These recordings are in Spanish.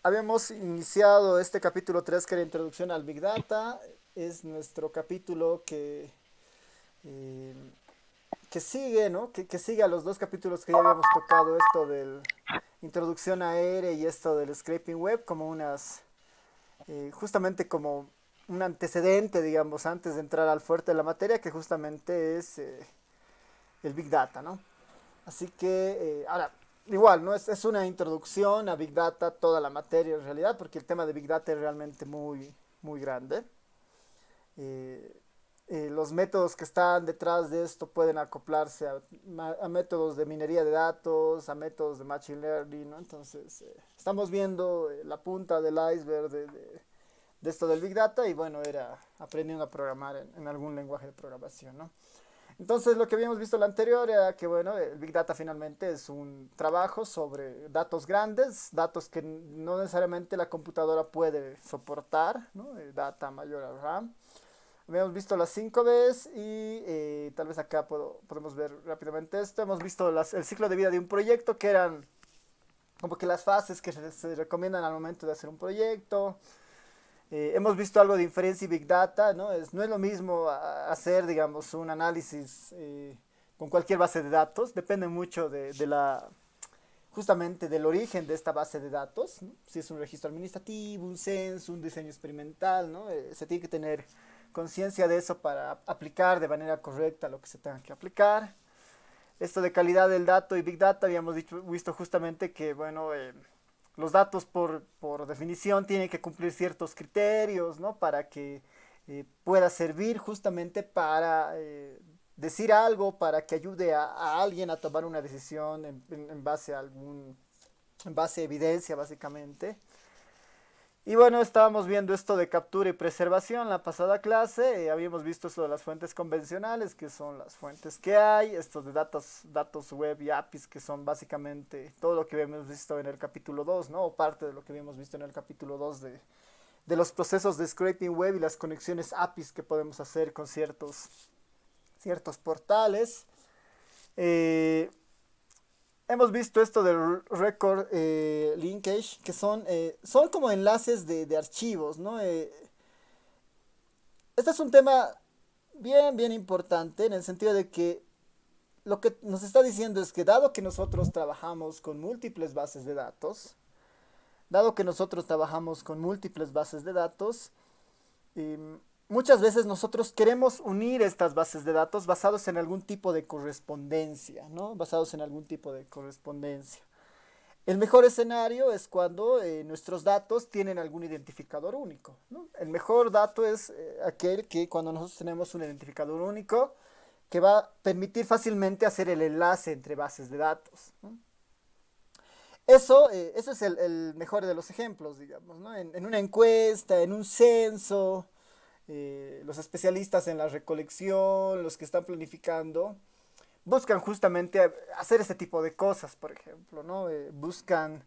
habíamos iniciado este capítulo 3 que era introducción al Big Data. Es nuestro capítulo eh, que sigue, ¿no? Que sigue a los dos capítulos que ya habíamos tocado, esto del introducción a R y esto del scraping web, como justamente como un antecedente, digamos, antes de entrar al fuerte de la materia, que justamente es el Big Data, ¿no? Así que, ahora, igual, ¿no? Es una introducción a Big Data, toda la materia en realidad, porque el tema de Big Data es realmente muy grande. Eh, los métodos que están detrás de esto pueden acoplarse a métodos de minería de datos, a métodos de Machine Learning, ¿no? Entonces, estamos viendo la punta del iceberg de esto del Big Data y bueno, era aprendiendo a programar en algún lenguaje de programación, ¿no? Entonces, lo que habíamos visto la anterior era que, bueno, el Big Data finalmente es un trabajo sobre datos grandes, datos que no necesariamente la computadora puede soportar, ¿no? Data mayor al RAM. Habíamos visto las 5 Bs y tal vez acá podemos ver rápidamente esto. Hemos visto el ciclo de vida de un proyecto, que eran como que las fases que se recomiendan al momento de hacer un proyecto. Hemos visto algo de inferencia y Big Data, ¿no? No es lo mismo hacer, digamos, un análisis con cualquier base de datos. Depende mucho justamente del origen de esta base de datos, ¿no? Si es un registro administrativo, un censo, un diseño experimental, ¿no? Se tiene que tener conciencia de eso para aplicar de manera correcta lo que se tenga que aplicar. Esto de calidad del dato y Big Data, habíamos visto justamente que, bueno, los datos por definición tienen que cumplir ciertos criterios, ¿no? Para que pueda servir justamente para decir algo, para que ayude a alguien a tomar una decisión en base a en base a evidencia, básicamente. Y bueno, estábamos viendo esto de captura y preservación la pasada clase. Habíamos visto esto de las fuentes convencionales, que son las fuentes que hay, estos de datos web y APIs, que son básicamente todo lo que habíamos visto en el capítulo 2, ¿no? O parte de lo que habíamos visto en el capítulo 2 de los procesos de scraping web y las conexiones APIs que podemos hacer con ciertos portales. Eh, Hemos visto esto del record linkage, que son como enlaces de archivos, ¿no? Este es un tema bien importante en el sentido de que lo que nos está diciendo es que dado que nosotros trabajamos con múltiples bases de datos, dado que nosotros trabajamos con múltiples bases de datos, muchas veces nosotros queremos unir estas bases de datos basados en algún tipo de correspondencia, ¿no? Basados en algún tipo de correspondencia. El mejor escenario es cuando nuestros datos tienen algún identificador único, ¿no? El mejor dato es aquel que cuando nosotros tenemos un identificador único que va a permitir fácilmente hacer el enlace entre bases de datos, ¿no? Eso es el mejor de los ejemplos, digamos, ¿no? En una encuesta, en un censo, los especialistas en la recolección, los que están planificando, buscan justamente hacer este tipo de cosas, por ejemplo, ¿no? Buscan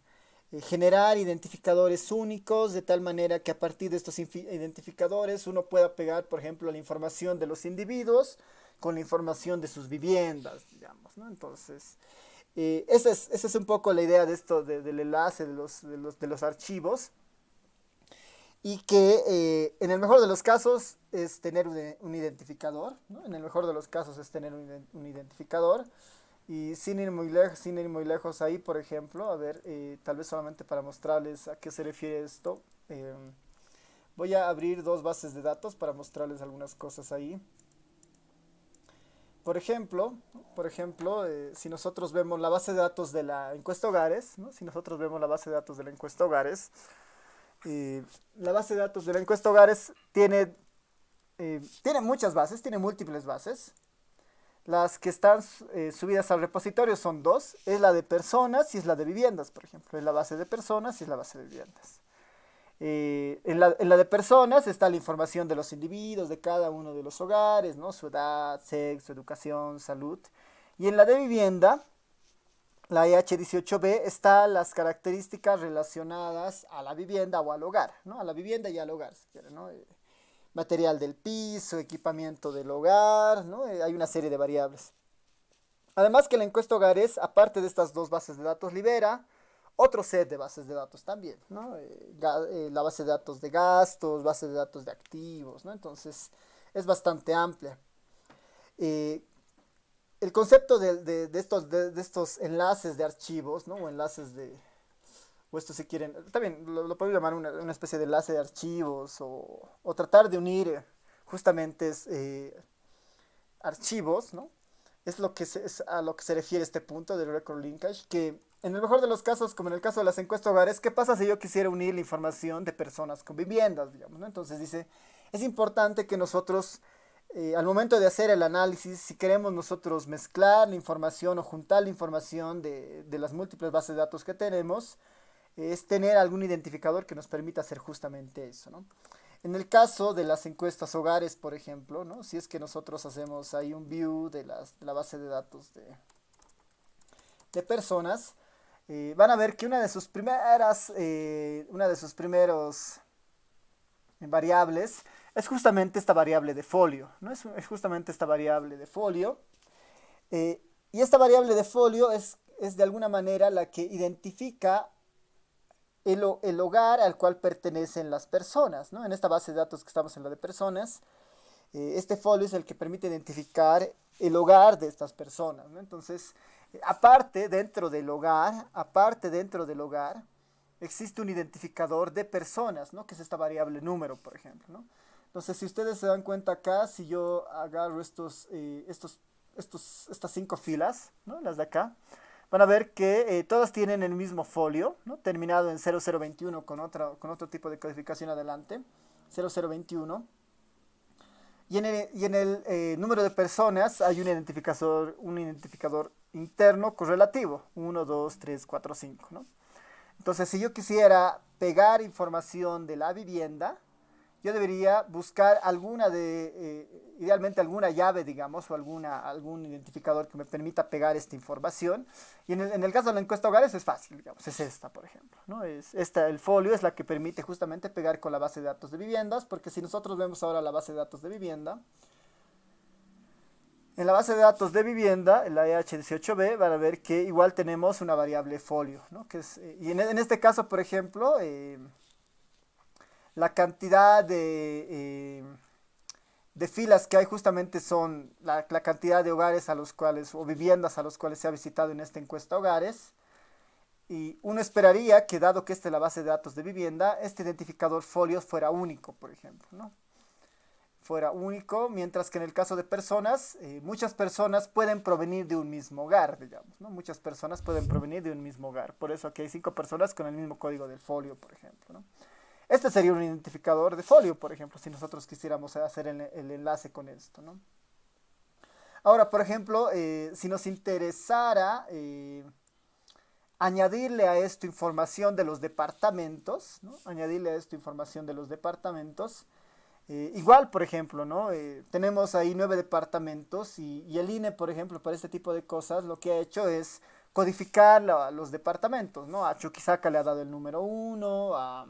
generar identificadores únicos de tal manera que a partir de estos identificadores uno pueda pegar, por ejemplo, la información de los individuos con la información de sus viviendas, digamos, ¿no? Entonces, esa es un poco la idea de esto del enlace de los archivos y que en el mejor de los casos es tener un identificador, ¿no? En el mejor de los casos es tener un identificador. Y sin ir muy lejos ahí, por ejemplo, a ver, tal vez solamente para mostrarles a qué se refiere esto, eh, voy a abrir dos bases de datos para mostrarles algunas cosas ahí. Por ejemplo, si nosotros vemos la base de datos de la encuesta hogares, ¿no? Si nosotros vemos la base de datos de la encuesta hogares, la base de datos de la encuesta hogares tiene muchas bases, tiene múltiples bases. Las que están subidas al repositorio son dos, es la de personas y es la de viviendas, por ejemplo. Es la base de personas y es la base de viviendas. En la de personas está la información de los individuos, de cada uno de los hogares, ¿no? Su edad, sexo, educación, salud. Y en la de vivienda, la EH18B, están las características relacionadas a la vivienda o al hogar, ¿no? A la vivienda y al hogar, si quieren, ¿no? Material del piso, equipamiento del hogar, ¿no? Hay una serie de variables. Además que la encuesta hogares, aparte de estas dos bases de datos, libera otro set de bases de datos también, ¿no? La base de datos de gastos, base de datos de activos, ¿no? Entonces es bastante amplia. Eh, el concepto de estos enlaces de archivos, ¿no? O enlaces o esto si quieren, también lo puedo llamar una especie de enlace de archivos o tratar de unir justamente archivos, ¿no? Es a lo que se refiere este punto del record linkage, que en el mejor de los casos, como en el caso de las encuestas hogares, ¿qué pasa si yo quisiera unir la información de personas con viviendas, digamos, ¿no? Entonces dice, es importante que nosotros, al momento de hacer el análisis, si queremos nosotros mezclar la información o juntar la información de las múltiples bases de datos que tenemos, es tener algún identificador que nos permita hacer justamente eso, ¿no? En el caso de las encuestas hogares, por ejemplo, ¿no? Si es que nosotros hacemos ahí un view de la base de datos de personas, van a ver que una de sus primeros variables es justamente esta variable de folio, ¿no? Es justamente esta variable de folio. Y esta variable de folio es de alguna manera la que identifica el hogar al cual pertenecen las personas, ¿no? En esta base de datos que estamos en la de personas, este folio es el que permite identificar el hogar de estas personas, ¿no? Entonces, aparte dentro del hogar, existe un identificador de personas, ¿no? Que es esta variable número, por ejemplo, ¿no? Entonces, si ustedes se dan cuenta acá, si yo agarro estas 5 filas, ¿no? Las de acá, van a ver que todas tienen el mismo folio, ¿no? Terminado en 0021 con otro tipo de codificación adelante, 0021. Y en el número de personas hay un identificador interno correlativo, 1, 2, 3, 4, 5, ¿no? Entonces, si yo quisiera pegar información de la vivienda, yo debería buscar idealmente alguna llave, digamos, o algún identificador que me permita pegar esta información. Y en el caso de la encuesta hogares es fácil, digamos, es esta, por ejemplo, ¿no? El folio es la que permite justamente pegar con la base de datos de viviendas, porque si nosotros vemos ahora la base de datos de vivienda, en la base de datos de vivienda, en la EH18B, van a ver que igual tenemos una variable folio, ¿no? Y en este caso, por ejemplo, la cantidad de filas que hay justamente son la cantidad de hogares a los cuales, o viviendas a los cuales se ha visitado en esta encuesta hogares. Y uno esperaría que, dado que esta es la base de datos de vivienda, este identificador folio fuera único, por ejemplo, ¿no? Fuera único, mientras que en el caso de personas, muchas personas pueden provenir de un mismo hogar, digamos, ¿no? Muchas personas pueden provenir de un mismo hogar. Por eso aquí hay 5 personas con el mismo código del folio, por ejemplo, ¿no? Este sería un identificador de folio, por ejemplo, si nosotros quisiéramos hacer el enlace con esto, ¿no? Ahora, por ejemplo, si nos interesara añadirle a esto información de los departamentos, ¿no? Añadirle a esto información de los departamentos. Igual, por ejemplo, ¿no? Tenemos ahí 9 departamentos y el INE, por ejemplo, para este tipo de cosas, lo que ha hecho es codificar los departamentos, ¿no? A Chuquisaca le ha dado el número 1, a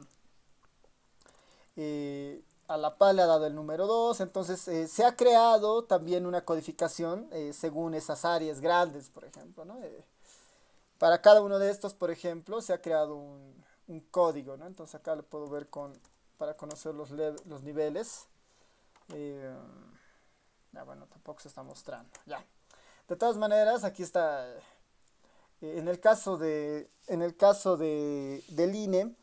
La Paz le ha dado el número 2. Entonces se ha creado también una codificación según esas áreas grandes, por ejemplo, ¿no? Para cada uno de estos, por ejemplo, se ha creado un código, ¿no? Entonces acá le puedo ver para conocer los niveles. Bueno, tampoco se está mostrando. Ya. De todas maneras, aquí está. En el caso del INE,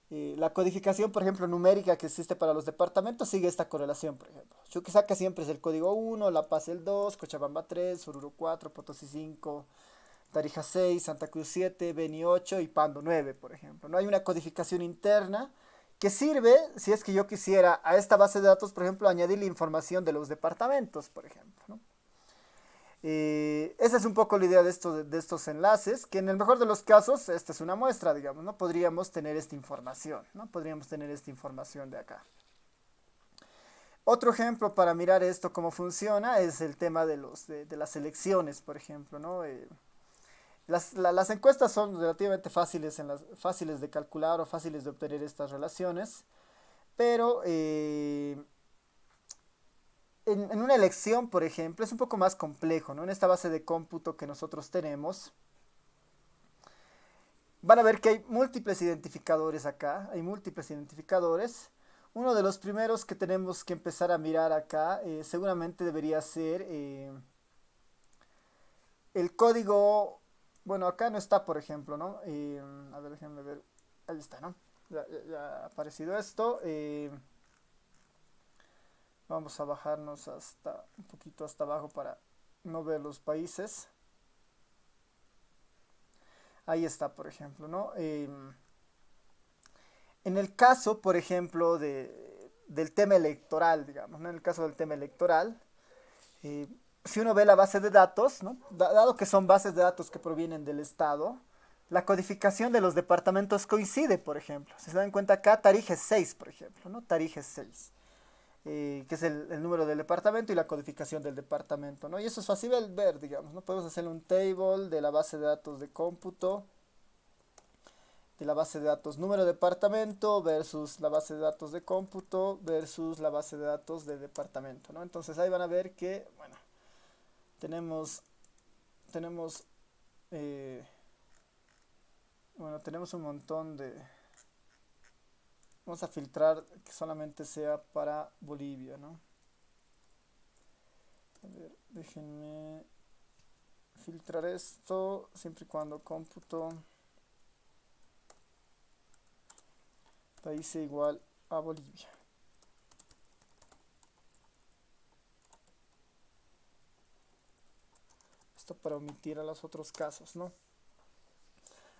la codificación, por ejemplo, numérica que existe para los departamentos sigue esta correlación, por ejemplo. Chuquisaca siempre es el código 1, La Paz el 2, Cochabamba 3, Oruro 4, Potosí 5, Tarija 6, Santa Cruz 7, Beni 8 y Pando 9, por ejemplo. No hay una codificación interna que sirve si es que yo quisiera a esta base de datos, por ejemplo, añadirle información de los departamentos, por ejemplo, ¿no? Esa es un poco la idea de estos enlaces, que en el mejor de los casos, esta es una muestra, digamos, ¿no? Podríamos tener esta información, ¿no? Podríamos tener esta información de acá. Otro ejemplo para mirar esto, cómo funciona, es el tema de las elecciones, por ejemplo, ¿no? Las encuestas son relativamente fáciles de calcular o fáciles de obtener estas relaciones, pero en una elección, por ejemplo, es un poco más complejo, ¿no? En esta base de cómputo que nosotros tenemos, van a ver que hay múltiples identificadores acá, hay múltiples identificadores. Uno de los primeros que tenemos que empezar a mirar acá seguramente debería ser el código, bueno, acá no está, por ejemplo, ¿no? A ver, déjenme ver, ahí está, ¿no? Ya ha aparecido esto. Vamos a bajarnos hasta un poquito hasta abajo para no ver los países. Ahí está, por ejemplo, ¿no? En el caso, por ejemplo, del tema electoral, digamos, ¿no? En el caso del tema electoral, eh, si uno ve la base de datos, ¿no? Dado que son bases de datos que provienen del Estado, la codificación de los departamentos coincide, por ejemplo. Si se dan cuenta acá, Tarija es 6, por ejemplo, ¿no? Tarija es 6, que es el número del departamento y la codificación del departamento, ¿no? Y eso es fácil de ver, digamos, ¿no? Podemos hacer un table de la base de datos de cómputo, de la base de datos número de departamento versus la base de datos de cómputo versus la base de datos de departamento, ¿no? Entonces ahí van a ver que, bueno, tenemos, tenemos, eh, bueno, tenemos un montón de... Vamos a filtrar que solamente sea para Bolivia, ¿no? A ver, déjenme filtrar esto siempre y cuando cómputo país sea igual a Bolivia. Esto para omitir a los otros casos, ¿no?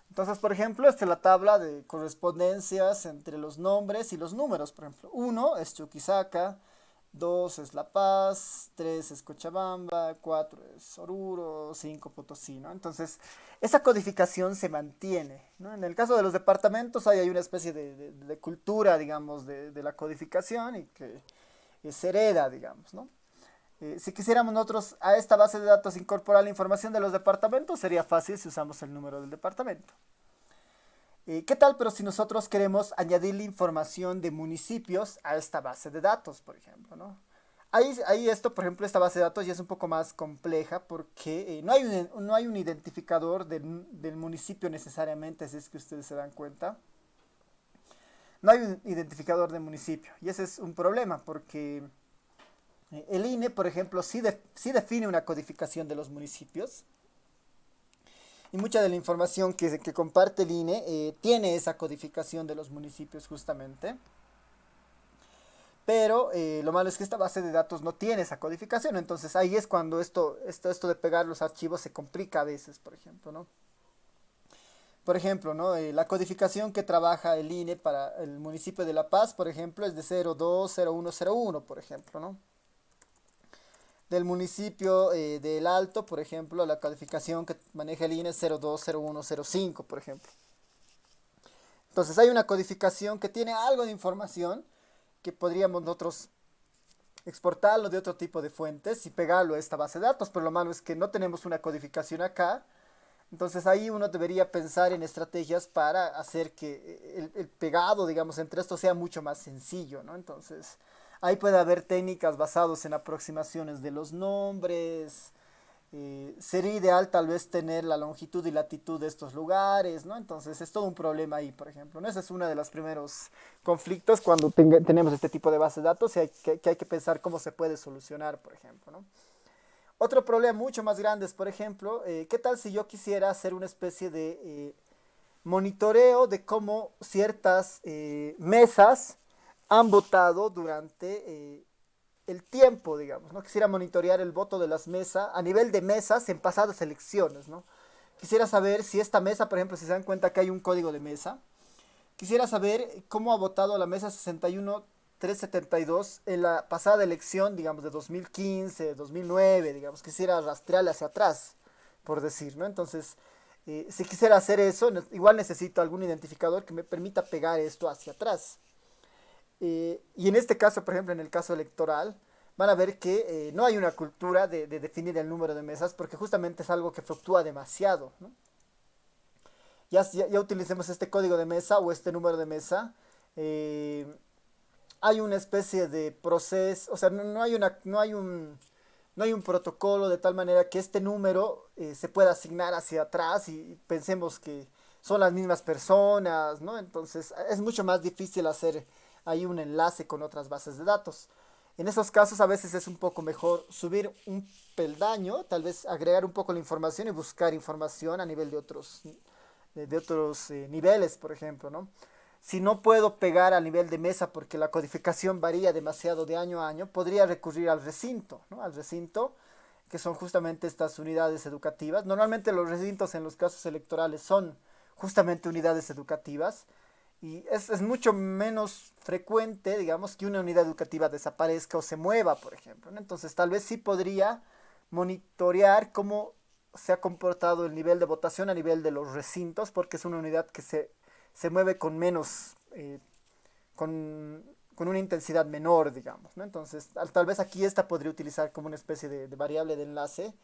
Entonces, por ejemplo, esta es la tabla de correspondencias entre los nombres y los números. Por ejemplo, 1 es Chuquisaca, 2 es La Paz, 3 es Cochabamba, 4 es Oruro, 5 Potosí, ¿no? Entonces, esa codificación se mantiene, ¿no? En el caso de los departamentos hay una especie de cultura, digamos, de la codificación y que se hereda, digamos, ¿no? Si quisiéramos nosotros a esta base de datos incorporar la información de los departamentos, sería fácil si usamos el número del departamento. ¿Qué tal? Pero si nosotros queremos añadirle información de municipios a esta base de datos, por ejemplo, ¿no? Ahí esto, por ejemplo, esta base de datos ya es un poco más compleja porque no hay un identificador del municipio necesariamente, si es que ustedes se dan cuenta. No hay un identificador de municipio y ese es un problema porque el INE, por ejemplo, sí define una codificación de los municipios y mucha de la información que comparte el INE tiene esa codificación de los municipios justamente. Pero lo malo es que esta base de datos no tiene esa codificación, entonces ahí es cuando esto de pegar los archivos se complica a veces, por ejemplo, ¿no? Por ejemplo, ¿no? La codificación que trabaja el INE para el municipio de La Paz, por ejemplo, es de 020101, por ejemplo, ¿no? Del municipio del Alto, por ejemplo, la codificación que maneja el INE es 020105, por ejemplo. Entonces hay una codificación que tiene algo de información que podríamos nosotros exportarlo de otro tipo de fuentes y pegarlo a esta base de datos, pero lo malo es que no tenemos una codificación acá. Entonces ahí uno debería pensar en estrategias para hacer que el pegado, digamos, entre estos sea mucho más sencillo, ¿no? Entonces ahí puede haber técnicas basadas en aproximaciones de los nombres. Sería ideal tal vez tener la longitud y latitud de estos lugares, ¿no? Entonces es todo un problema ahí, por ejemplo, ¿no? Ese es uno de los primeros conflictos cuando tenemos este tipo de base de datos y hay que pensar cómo se puede solucionar, por ejemplo, ¿no? Otro problema mucho más grande es, por ejemplo, ¿qué tal si yo quisiera hacer una especie de monitoreo de cómo ciertas mesas han votado durante el tiempo, digamos, ¿no? Quisiera monitorear el voto de las mesas a nivel de mesas en pasadas elecciones, ¿no? Quisiera saber si esta mesa, por ejemplo, si se dan cuenta que hay un código de mesa, quisiera saber cómo ha votado la mesa 61372 en la pasada elección, digamos, de 2015, 2009, digamos, quisiera rastrearle hacia atrás, por decir, ¿no? Entonces, si quisiera hacer eso, igual necesito algún identificador que me permita pegar esto hacia atrás. Y en este caso, por ejemplo, en el caso electoral, van a ver que no hay una cultura de definir el número de mesas porque justamente es algo que fluctúa demasiado, ¿no? Ya utilicemos este código de mesa o este número de mesa. eh, Hay una especie de proceso, o sea, no hay un protocolo de tal manera que este número se pueda asignar hacia atrás y pensemos que son las mismas personas, ¿no? Entonces es mucho más difícil hacer ahí un enlace con otras bases de datos. En esos casos a veces es un poco mejor subir un peldaño, tal vez agregar un poco la información y buscar información a nivel de otros niveles, por ejemplo, ¿no? Si no puedo pegar a nivel de mesa porque la codificación varía demasiado de año a año, podría recurrir al recinto, ¿no? Al recinto, que son justamente estas unidades educativas. Normalmente los recintos en los casos electorales son justamente unidades educativas y es mucho menos frecuente, digamos, que una unidad educativa desaparezca o se mueva, por ejemplo, ¿no? Entonces tal vez sí podría monitorear cómo se ha comportado el nivel de votación a nivel de los recintos, porque es una unidad que se mueve con menos, con una intensidad menor, digamos, ¿no? Entonces, tal vez aquí esta podría utilizar como una especie de variable de enlace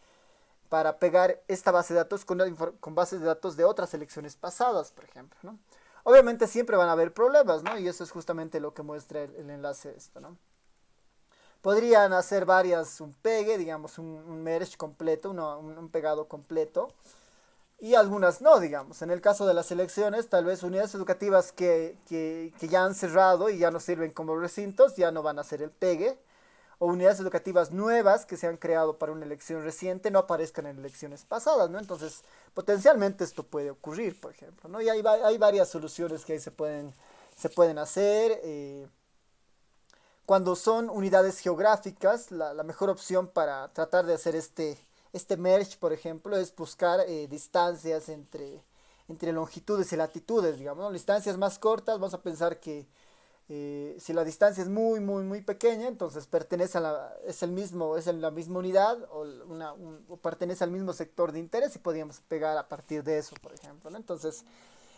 para pegar esta base de datos con bases de datos de otras elecciones pasadas, por ejemplo, ¿no? Obviamente siempre van a haber problemas, ¿no? Y eso es justamente lo que muestra el enlace de esto, ¿no? Podrían hacer varias, un pegue, digamos, un merge completo, un pegado completo, y algunas no, digamos. En el caso de las elecciones, tal vez unidades educativas que ya han cerrado y ya no sirven como recintos, ya no van a hacer el pegue, o unidades educativas nuevas que se han creado para una elección reciente no aparezcan en elecciones pasadas, ¿no? Entonces, potencialmente esto puede ocurrir, por ejemplo, ¿no? Y hay varias soluciones que ahí se pueden hacer. Cuando son unidades geográficas, la mejor opción para tratar de hacer este merge, por ejemplo, es buscar distancias entre longitudes y latitudes, digamos, ¿no? Distancias más cortas, vamos a pensar que si la distancia es muy, muy, muy pequeña, entonces pertenece la misma unidad o pertenece al mismo sector de interés y podríamos pegar a partir de eso, por ejemplo, ¿no? Entonces,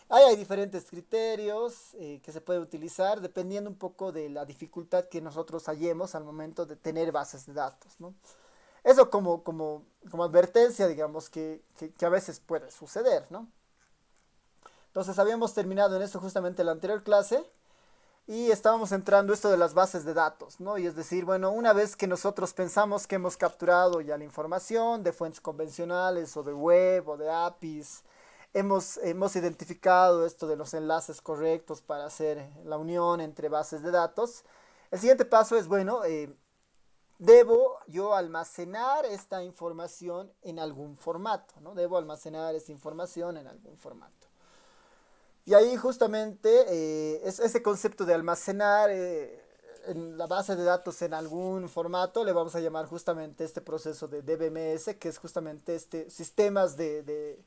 hay diferentes criterios que se pueden utilizar dependiendo un poco de la dificultad que nosotros hallemos al momento de tener bases de datos, ¿no? Eso como advertencia, digamos, que a veces puede suceder, ¿no? Entonces habíamos terminado en esto justamente en la anterior clase y estábamos entrando esto de las bases de datos, ¿no? Y es decir, bueno, una vez que nosotros pensamos que hemos capturado ya la información de fuentes convencionales o de web o de APIs, hemos identificado esto de los enlaces correctos para hacer la unión entre bases de datos. El siguiente paso es, bueno, debo yo almacenar esta información en algún formato, ¿no? Debo almacenar esta información en algún formato. Y ahí justamente ese concepto de almacenar en la base de datos en algún formato, le vamos a llamar justamente este proceso de DBMS, que es justamente sistemas de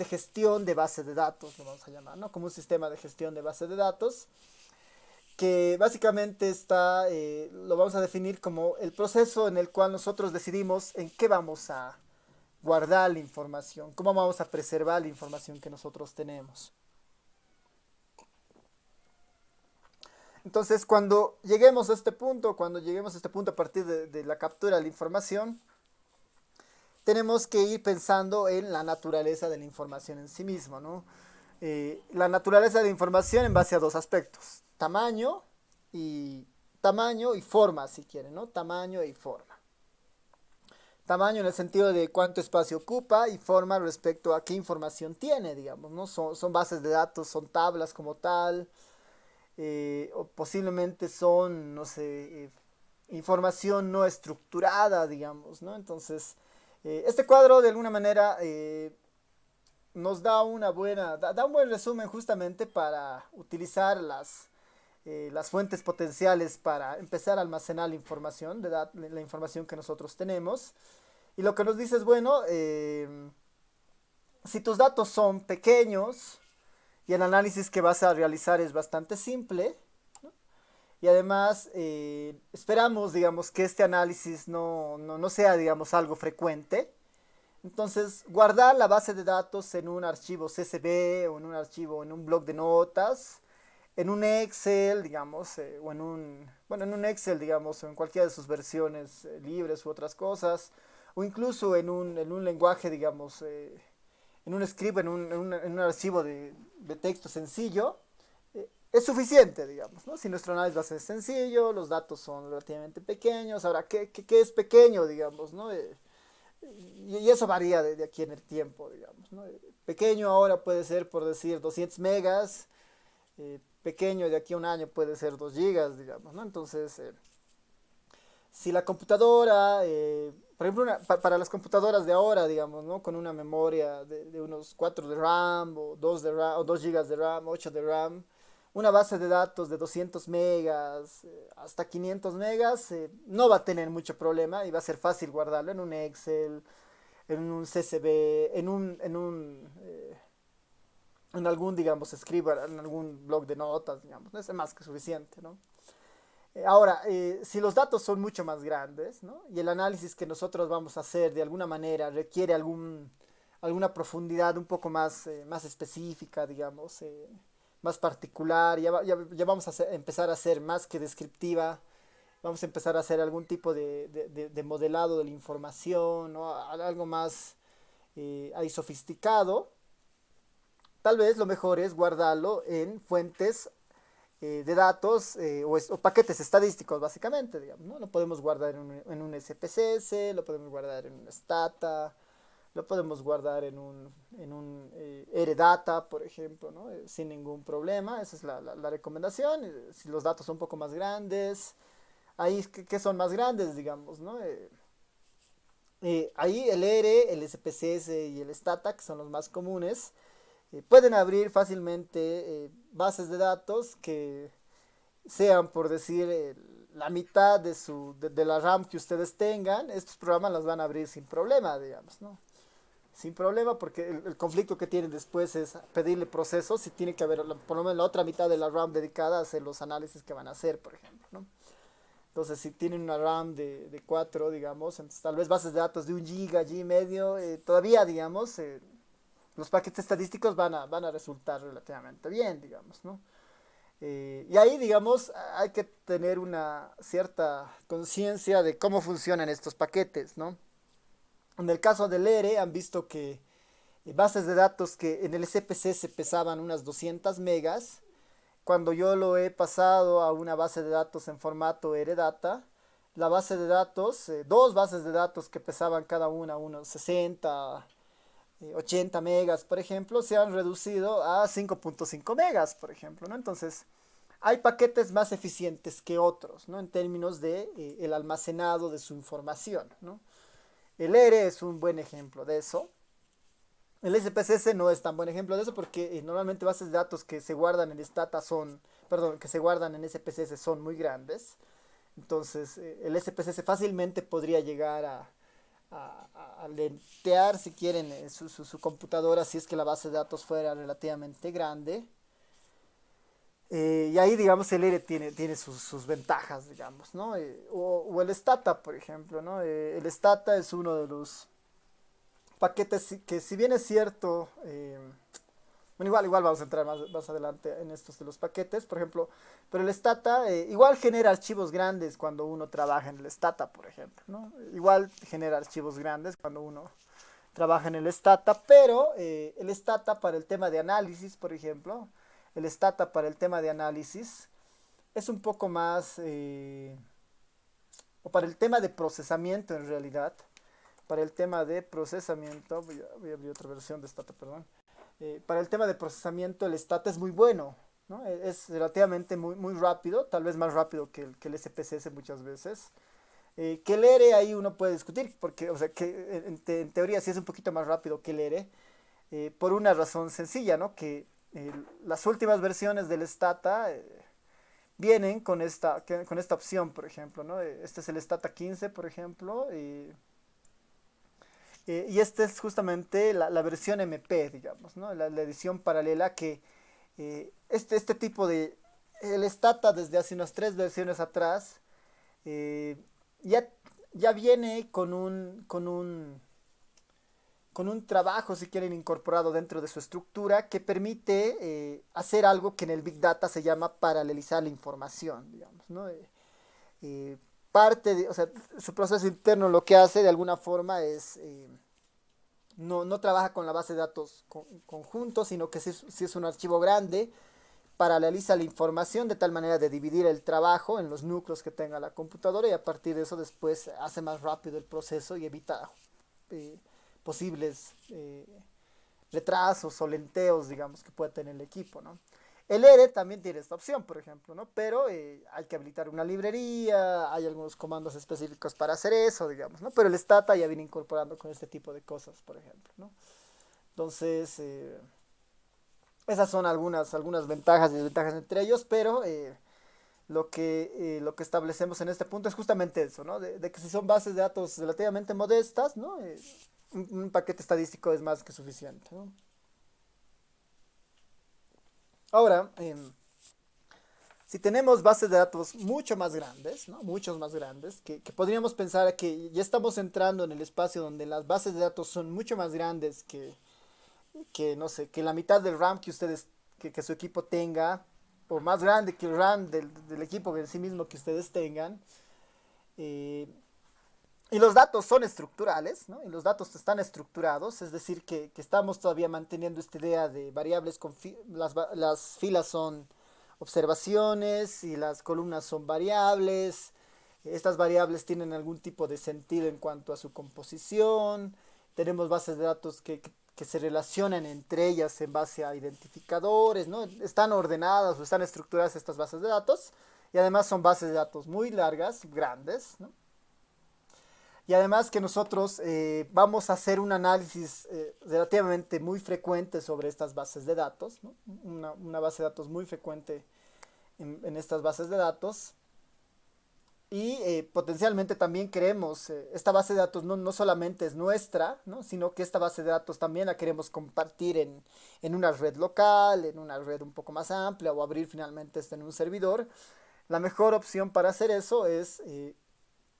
gestión de base de datos, lo vamos a llamar, ¿no? Como un sistema de gestión de base de datos, que básicamente lo vamos a definir como el proceso en el cual nosotros decidimos en qué vamos a guardar la información, cómo vamos a preservar la información que nosotros tenemos. Entonces, cuando lleguemos a este punto a partir de la captura de la información, tenemos que ir pensando en la naturaleza de la información en sí mismo, ¿no? La naturaleza de la información en base a dos aspectos, y, tamaño y forma, si quieren, ¿no? Tamaño y forma. Tamaño en el sentido de cuánto espacio ocupa y forma respecto a qué información tiene, digamos, ¿no? Son bases de datos, son tablas como tal, o posiblemente son, no sé, información no estructurada, digamos, ¿no? Entonces, este cuadro de alguna manera nos da da un buen resumen justamente para utilizar las fuentes potenciales para empezar a almacenar la información, la información que nosotros tenemos. Y lo que nos dice es, bueno, si tus datos son pequeños y el análisis que vas a realizar es bastante simple, ¿no? Y además esperamos, digamos, que este análisis no sea, digamos, algo frecuente. Entonces, guardar la base de datos en un archivo CSV o en un archivo, en un bloc de notas, en un Excel, digamos, en un Excel, digamos, o en cualquiera de sus versiones libres u otras cosas, o incluso en un lenguaje, digamos, en un script, en un archivo de texto sencillo, es suficiente, digamos, ¿no? Si nuestro análisis va a ser sencillo, los datos son relativamente pequeños. Ahora, ¿qué es pequeño, digamos, ¿no? Y eso varía de aquí en el tiempo, digamos, ¿no? pequeño ahora puede ser, por decir, 200 megas, pequeño de aquí a un año puede ser 2 gigas, digamos, ¿no? Entonces, si la computadora, por ejemplo, para las computadoras de ahora, digamos, ¿no? Con una memoria de unos 4 de RAM o 2 de RAM, o 2 gigas de RAM, 8 de RAM, una base de datos de 200 megas, hasta 500 megas, no va a tener mucho problema y va a ser fácil guardarlo en un Excel, en un CSV, en algún, digamos, escriba, en algún blog de notas, digamos, ¿no? Es más que suficiente, ¿no? Ahora, si los datos son mucho más grandes, ¿no? Y el análisis que nosotros vamos a hacer de alguna manera requiere alguna profundidad un poco más, más específica, digamos, más particular, ya vamos a empezar a hacer más que descriptiva, vamos a empezar a hacer algún tipo de modelado de la información, ¿no? Algo más ahí sofisticado. Tal vez lo mejor es guardarlo en fuentes de datos o paquetes estadísticos, básicamente, digamos, ¿no? Lo podemos guardar en un SPSS, lo podemos guardar en un Stata, lo podemos guardar en un Eredata, por ejemplo, ¿no? Sin ningún problema, esa es la recomendación. Si los datos son un poco más grandes, ahí, ¿qué son más grandes, digamos, ¿no? Ahí el ERE, el SPSS y el Stata, que son los más comunes, pueden abrir fácilmente bases de datos que sean, por decir, la mitad de la RAM que ustedes tengan. Estos programas las van a abrir sin problema, digamos, ¿no? Sin problema, porque el conflicto que tienen después es pedirle procesos y tiene que haber por lo menos la otra mitad de la RAM dedicada a hacer los análisis que van a hacer, por ejemplo, ¿no? Entonces, si tienen una RAM de 4, digamos, entonces tal vez bases de datos de 1 giga y medio, todavía, digamos, los paquetes estadísticos van a resultar relativamente bien, digamos, ¿no? Y ahí, digamos, hay que tener una cierta conciencia de cómo funcionan estos paquetes, ¿no? En el caso del ERE han visto que bases de datos que en el SPC pesaban unas 200 megas, cuando yo lo he pasado a una base de datos en formato Eredata, la base de datos, dos bases de datos que pesaban cada una unos 60, 80 megas, por ejemplo, se han reducido a 5.5 megas, por ejemplo, ¿no? Entonces, hay paquetes más eficientes que otros, ¿no? En términos de el almacenado de su información, ¿no? El ERE es un buen ejemplo de eso. El SPSS no es tan buen ejemplo de eso porque normalmente bases de datos que se guardan en Stata perdón, que se guardan en SPSS son muy grandes. Entonces, el SPSS fácilmente podría llegar a lentear, si quieren, su computadora si es que la base de datos fuera relativamente grande. Y ahí, digamos, el ERE tiene sus ventajas, digamos, ¿no? O el Stata, por ejemplo, ¿no? El Stata es uno de los paquetes que, si bien es cierto, bueno, igual vamos a entrar más adelante en estos de los paquetes, por ejemplo, pero el Stata igual genera archivos grandes cuando uno trabaja en el Stata, por ejemplo, ¿no? Igual genera archivos grandes cuando uno trabaja en el Stata, pero el Stata para el tema de análisis, por ejemplo, el Stata para el tema de análisis es un poco más, o para el tema de procesamiento en realidad, para el tema de procesamiento, voy a abrir otra versión de Stata, perdón. Para el tema de procesamiento, el Stata es muy bueno, ¿no? Es relativamente muy rápido, tal vez más rápido que el SPSS muchas veces. Que el ERE ahí uno puede discutir, porque, o sea, que en teoría sí es un poquito más rápido que el ERE, por una razón sencilla, ¿no? Que las últimas versiones del Stata vienen con esta opción, por ejemplo, ¿no? Este es el Stata 15, por ejemplo, y esta es justamente la versión MP, digamos, ¿no? La edición paralela que este tipo de... El Stata desde hace unas 3 versiones atrás eh, ya, ya viene con un trabajo, si quieren, incorporado dentro de su estructura que permite hacer algo que en el Big Data se llama paralelizar la información, digamos, ¿no? Parte de, o sea, su proceso interno lo que hace de alguna forma es no trabaja con la base de datos conjunto, sino que si es un archivo grande, paraleliza la información de tal manera de dividir el trabajo en los núcleos que tenga la computadora y a partir de eso después hace más rápido el proceso y evita eh, posibles retrasos o lenteos, digamos, que puede tener el equipo, ¿no? El ERE también tiene esta opción, por ejemplo, ¿no? Pero hay que habilitar una librería, hay algunos comandos específicos para hacer eso, digamos, ¿no? Pero el Stata ya viene incorporando con este tipo de cosas, por ejemplo, ¿no? Entonces, esas son algunas ventajas y desventajas entre ellos, pero lo que establecemos en este punto es justamente eso, ¿no? De que si son bases de datos relativamente modestas, ¿no? Un paquete estadístico es más que suficiente, ¿no? Ahora, si tenemos bases de datos mucho más grandes, ¿no? Muchos más grandes, que podríamos pensar que ya estamos entrando en el espacio donde las bases de datos son mucho más grandes que no sé, que la mitad del RAM que ustedes, que su equipo tenga, o más grande que el RAM del equipo en sí mismo que ustedes tengan. eh, y los datos son estructurales, ¿no? Y los datos están estructurados, es decir, que estamos todavía manteniendo esta idea de variables con las filas son observaciones y las columnas son variables. Estas variables tienen algún tipo de sentido en cuanto a su composición. Tenemos bases de datos que se relacionan entre ellas en base a identificadores, ¿no? Están ordenadas o están estructuradas estas bases de datos. Y además son bases de datos muy largas, grandes, ¿no? Y además que nosotros vamos a hacer un análisis relativamente muy frecuente sobre estas bases de datos, ¿no? Una base de datos muy frecuente en estas bases de datos. Y potencialmente también queremos, esta base de datos no solamente es nuestra, ¿no? Sino que esta base de datos también la queremos compartir en una red local, en una red un poco más amplia o abrir finalmente esto en un servidor. La mejor opción para hacer eso es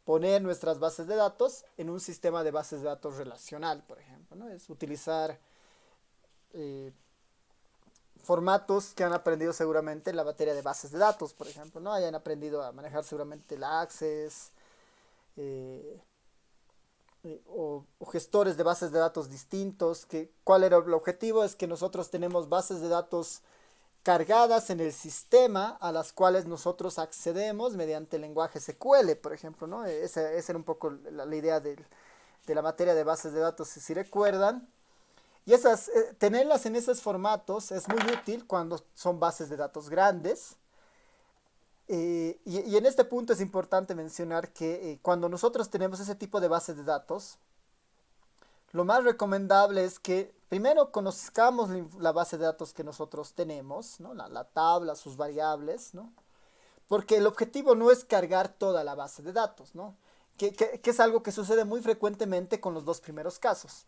poner nuestras bases de datos en un sistema de bases de datos relacional, por ejemplo, ¿no? Es utilizar eh, formatos que han aprendido seguramente en la materia de bases de datos, por ejemplo, ¿no? Hayan aprendido a manejar seguramente el Access eh, o gestores de bases de datos distintos. ¿Cuál era el objetivo? Es que nosotros tenemos bases de datos cargadas en el sistema a las cuales nosotros accedemos mediante el lenguaje SQL, por ejemplo, ¿no? Esa era un poco la idea de la materia de bases de datos, si recuerdan. Y tenerlas en esos formatos es muy útil cuando son bases de datos grandes. Y en este punto es importante mencionar que cuando nosotros tenemos ese tipo de bases de datos, lo más recomendable es que primero conozcamos la base de datos que nosotros tenemos, ¿no? La tabla, sus variables, ¿no? Porque el objetivo no es cargar toda la base de datos, ¿no? Que es algo que sucede muy frecuentemente con los dos primeros casos.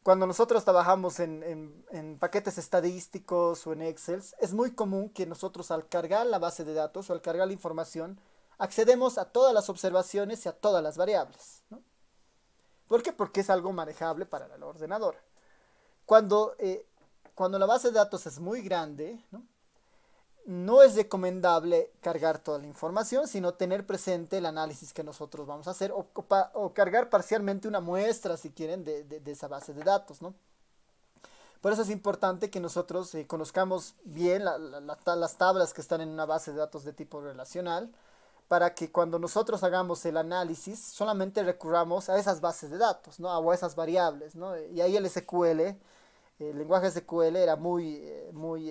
Cuando nosotros trabajamos en paquetes estadísticos o en Excel, es muy común que nosotros al cargar la base de datos o al cargar la información, accedemos a todas las observaciones y a todas las variables, ¿no? ¿Por qué? Porque es algo manejable para el ordenador. Cuando, cuando la base de datos es muy grande, ¿no? No es recomendable cargar toda la información, sino tener presente el análisis que nosotros vamos a hacer o cargar parcialmente una muestra, si quieren, de esa base de datos, ¿no? Por eso es importante que nosotros conozcamos bien las tablas que están en una base de datos de tipo relacional, para que cuando nosotros hagamos el análisis solamente recurramos a esas bases de datos, ¿no? O a esas variables, ¿no? Y ahí el SQL, el lenguaje SQL era muy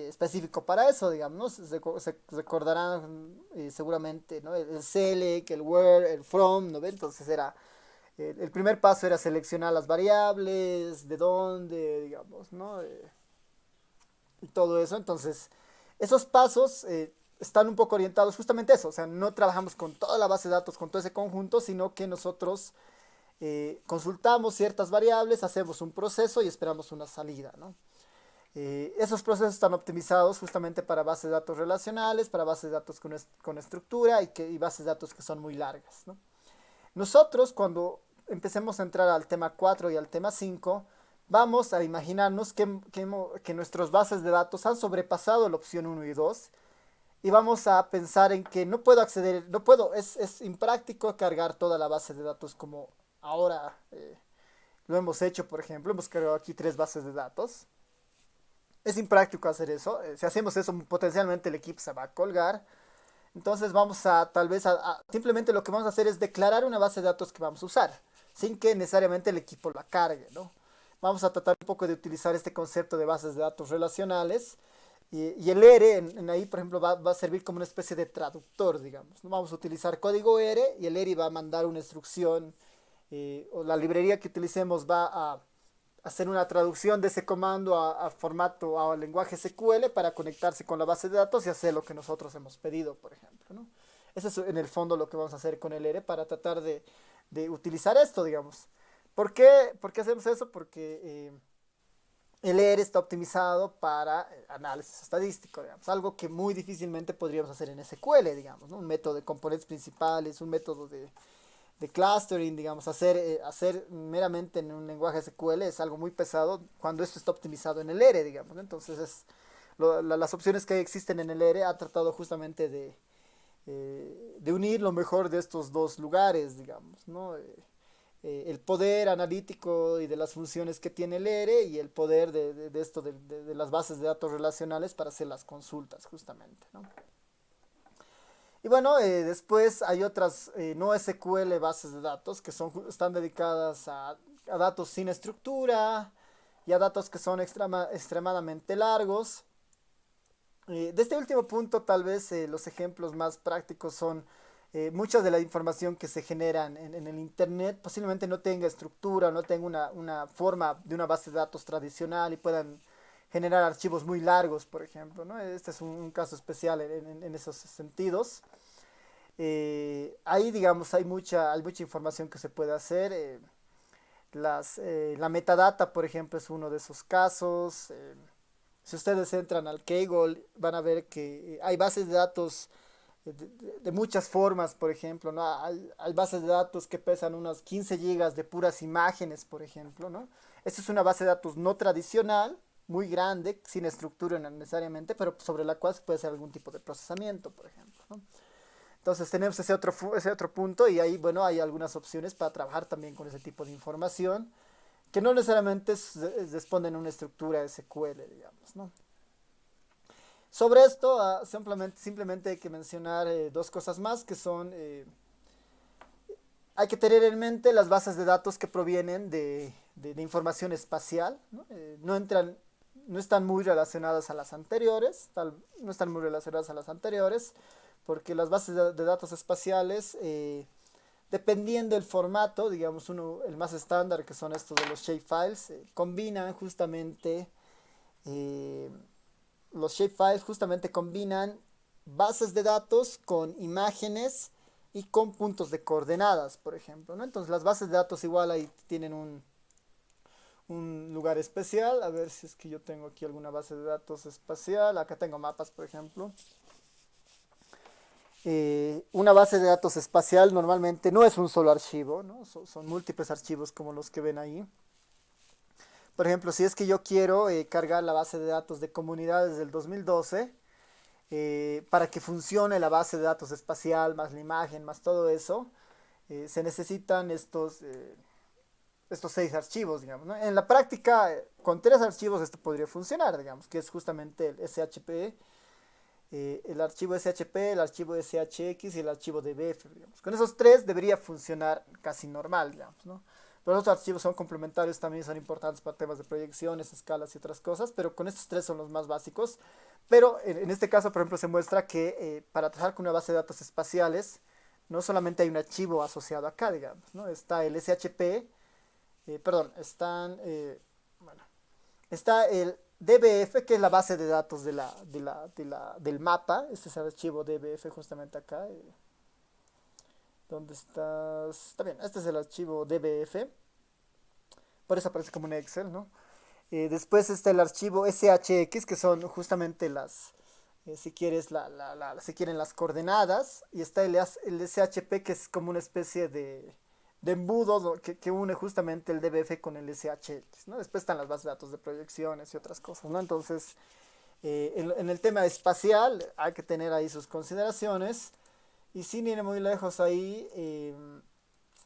específico para eso, digamos, ¿no? Se recordarán seguramente, ¿no? El select, el where, el from, ¿no? Entonces el primer paso era seleccionar las variables, de dónde, digamos, ¿no? Y todo eso. Entonces, esos pasos están un poco orientados justamente a eso. O sea, no trabajamos con toda la base de datos, con todo ese conjunto, sino que nosotros consultamos ciertas variables, hacemos un proceso y esperamos una salida, ¿no? Esos procesos están optimizados justamente para bases de datos relacionales, para bases de datos con estructura y bases de datos que son muy largas, ¿no? Nosotros cuando empecemos a entrar al tema 4 y al tema 5, vamos a imaginarnos que nuestras bases de datos han sobrepasado la opción 1 y 2 y vamos a pensar en que no puedo acceder, no puedo, es impráctico cargar toda la base de datos como ahora lo hemos hecho, por ejemplo, hemos cargado aquí 3 bases de datos. Es impráctico hacer eso, si hacemos eso potencialmente el equipo se va a colgar. Entonces vamos a tal vez simplemente lo que vamos a hacer es declarar una base de datos que vamos a usar, sin que necesariamente el equipo la cargue, ¿no? vamos a tratar un poco de utilizar este concepto de bases de datos relacionales. Y el ERE en ahí, por ejemplo, va a servir como una especie de traductor, digamos, ¿no? Vamos a utilizar código ERE y el ERE va a mandar una instrucción o la librería que utilicemos va a hacer una traducción de ese comando a formato, a lenguaje SQL para conectarse con la base de datos y hacer lo que nosotros hemos pedido, por ejemplo, ¿no? Eso es en el fondo lo que vamos a hacer con el ERE para tratar de utilizar esto, digamos. ¿Por qué hacemos eso? Porque el ERE está optimizado para análisis estadístico, digamos, algo que muy difícilmente podríamos hacer en SQL, digamos, ¿no? Un método de componentes principales, un método de clustering, digamos, hacer meramente en un lenguaje SQL es algo muy pesado cuando esto está optimizado en el ERE, digamos, ¿no? Entonces las opciones que existen en el ERE ha tratado justamente de unir lo mejor de estos dos lugares, digamos, ¿no? El poder analítico y de las funciones que tiene el ERE y el poder de esto de las bases de datos relacionales para hacer las consultas, justamente, ¿no? Y bueno, después hay otras no SQL bases de datos que están dedicadas a datos sin estructura y a datos que son extremadamente largos. De este último punto, tal vez los ejemplos más prácticos son mucha de la información que se genera en el Internet posiblemente no tenga estructura, no tenga una forma de una base de datos tradicional y puedan generar archivos muy largos, por ejemplo, ¿no? Este es un caso especial en esos sentidos. Ahí, digamos, hay mucha información que se puede hacer. La metadata, por ejemplo, es uno de esos casos. Si ustedes entran al Kaggle, van a ver que hay bases de datos de muchas formas, por ejemplo, ¿no? Hay bases de datos que pesan unas 15 gigas de puras imágenes, por ejemplo, ¿no? Esta es una base de datos no tradicional, muy grande, sin estructura necesariamente, pero sobre la cual se puede hacer algún tipo de procesamiento, por ejemplo, ¿no? Entonces tenemos ese otro punto y ahí, bueno, hay algunas opciones para trabajar también con ese tipo de información que no necesariamente responden a una estructura SQL, digamos, ¿no? Sobre esto, simplemente hay que mencionar dos cosas más que son, hay que tener en mente las bases de datos que provienen de información espacial, ¿no? No están muy relacionadas a las anteriores, no están muy relacionadas a las anteriores, porque las bases de datos espaciales, dependiendo del formato, digamos el más estándar que son estos de los shapefiles, combinan justamente eh, los shapefiles justamente combinan bases de datos con imágenes y con puntos de coordenadas, por ejemplo, ¿no? Entonces las bases de datos igual ahí tienen un lugar especial. A ver si es que yo tengo aquí alguna base de datos espacial. Acá tengo mapas, por ejemplo. Una base de datos espacial normalmente no es un solo archivo, ¿no? Son múltiples archivos como los que ven ahí. Por ejemplo, si es que yo quiero cargar la base de datos de comunidades del 2012, para que funcione la base de datos espacial, más la imagen, más todo eso, se necesitan estos 6 archivos, digamos, ¿no? En la práctica, con 3 archivos esto podría funcionar, digamos, que es justamente el SHP, el archivo SHP, el archivo SHX y el archivo DBF, digamos. Con esos 3 debería funcionar casi normal, digamos, ¿no? Pero los otros archivos son complementarios, también son importantes para temas de proyecciones, escalas y otras cosas, pero con estos 3 son los más básicos. Pero en este caso, por ejemplo, se muestra que para trabajar con una base de datos espaciales, no solamente hay un archivo asociado acá, digamos, ¿no? Está el SHP, perdón, bueno, está el DBF, que es la base de datos del mapa. Este es el archivo DBF justamente acá. ¿Dónde estás? Está bien, este es el archivo DBF. Por eso aparece como un Excel, ¿no? Después está el archivo SHX, que son justamente si quieres, si quieren las coordenadas. Y está el SHP, que es como una especie de embudo que une justamente el DBF con el SHX, ¿no? Después están las bases de datos de proyecciones y otras cosas, ¿no? Entonces, en el tema espacial hay que tener ahí sus consideraciones. Y sin ir muy lejos ahí,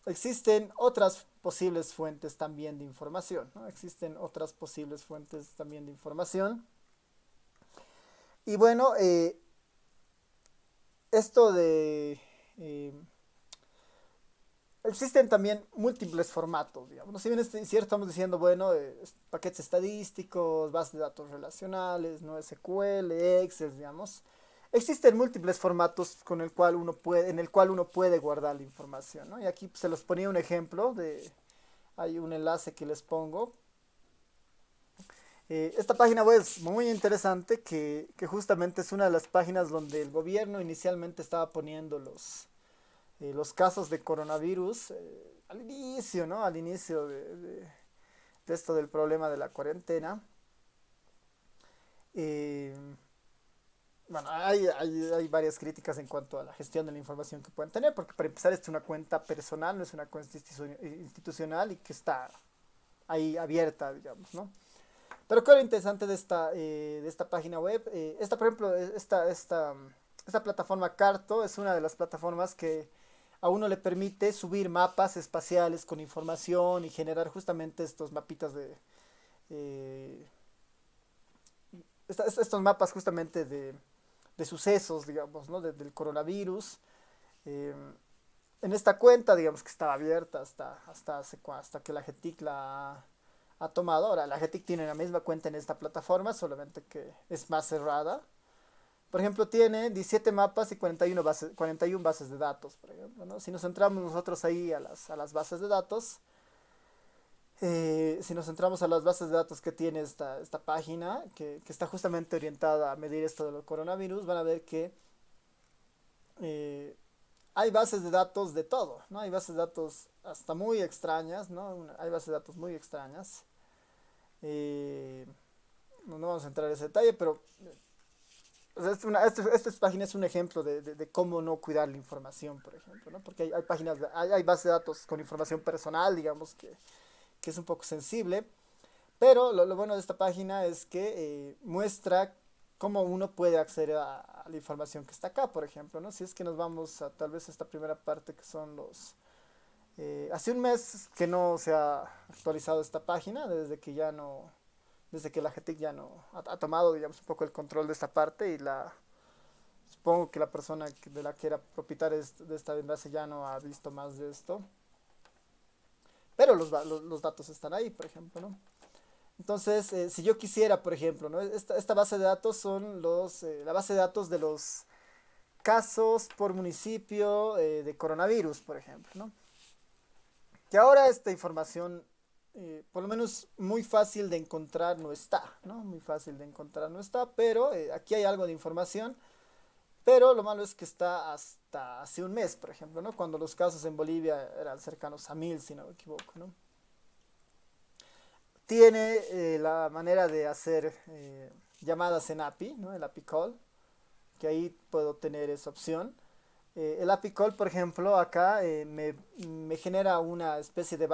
existen otras posibles fuentes también de información, ¿no? Existen otras posibles fuentes también de información. Y bueno, esto de existen también múltiples formatos, digamos. ¿No? Si bien es cierto, estamos diciendo, bueno, paquetes estadísticos, bases de datos relacionales, no SQL, Excel, digamos. Existen múltiples formatos con el cual uno puede, en el cual uno puede guardar la información, ¿no? Y aquí pues, se los ponía un ejemplo de, hay un enlace que les pongo. Esta página web es muy interesante, que justamente es una de las páginas donde el gobierno inicialmente estaba poniendo los casos de coronavirus al inicio, ¿no? Al inicio de esto del problema de la cuarentena. Eh, bueno, hay varias críticas en cuanto a la gestión de la información que pueden tener, porque para empezar es una cuenta personal, no es una cuenta institucional y que está ahí abierta, digamos, ¿no? Pero ¿qué es lo interesante de esta página web? Esta, por ejemplo, esta plataforma Carto es una de las plataformas que a uno le permite subir mapas espaciales con información y generar justamente estos mapitas eh, estos mapas justamente de sucesos, digamos, ¿no? Del coronavirus. Eh, en esta cuenta, digamos que estaba abierta hasta que la GETIC ha tomado. Ahora, la GETIC tiene la misma cuenta en esta plataforma, solamente que es más cerrada. Por ejemplo, tiene 17 mapas y 41 bases de datos, por ejemplo, ¿no? Si nos centramos nosotros ahí a las bases de datos, si nos centramos a las bases de datos que tiene esta página, que está justamente orientada a medir esto del coronavirus, van a ver que eh, hay bases de datos de todo, ¿no? Hay bases de datos hasta muy extrañas, ¿no? Hay bases de datos muy extrañas. Eh, no vamos a entrar en ese detalle, pero o sea, esta página es un ejemplo de cómo no cuidar la información, por ejemplo, ¿no? Porque hay páginas, hay bases de datos con información personal, digamos, que es un poco sensible, pero lo bueno de esta página es que muestra cómo uno puede acceder a la información que está acá, por ejemplo, ¿no? Si es que nos vamos a tal vez esta primera parte que son los... hace un mes que no se ha actualizado esta página, desde que la GTIC ya no ha tomado, digamos, un poco el control de esta parte y supongo que la persona de la que era propietaria de esta enlace ya no ha visto más de esto, pero los datos están ahí, por ejemplo, ¿no? Entonces, si yo quisiera, por ejemplo, ¿no? Esta base de datos son la base de datos de los casos por municipio de coronavirus, por ejemplo, ¿no? Que ahora esta información, por lo menos muy fácil de encontrar no está, ¿no? Muy fácil de encontrar no está, pero aquí hay algo de información, pero lo malo es que está hasta hace un mes, por ejemplo, ¿no? Cuando los casos en Bolivia eran cercanos a 1000, si no me equivoco, ¿no? Tiene la manera de hacer llamadas en API, ¿no? El API Call, que ahí puedo tener esa opción. El API Call, por ejemplo, acá me genera una especie de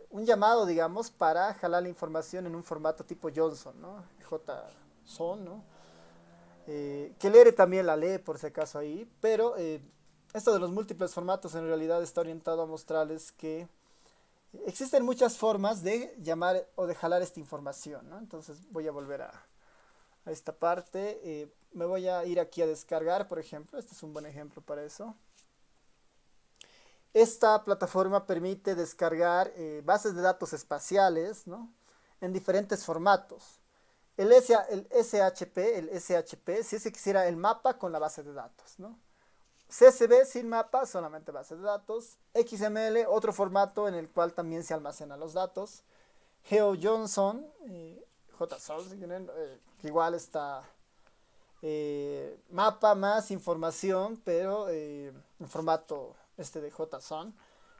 un llamado, digamos, para jalar la información en un formato tipo Johnson, ¿no? JSON, ¿no? Que leer también la lee, por si acaso ahí, pero esto de los múltiples formatos en realidad está orientado a mostrarles que existen muchas formas de llamar o de jalar esta información, ¿no? Entonces voy a volver a esta parte. Me voy a ir aquí a descargar, por ejemplo. Este es un buen ejemplo para eso. Esta plataforma permite descargar bases de datos espaciales, ¿no? En diferentes formatos. El SHP, si se quisiera el mapa con la base de datos, ¿no? CSV sin mapa, solamente base de datos. XML, otro formato en el cual también se almacenan los datos. GeoJSON, JSON, que igual está mapa más información, pero en formato de JSON,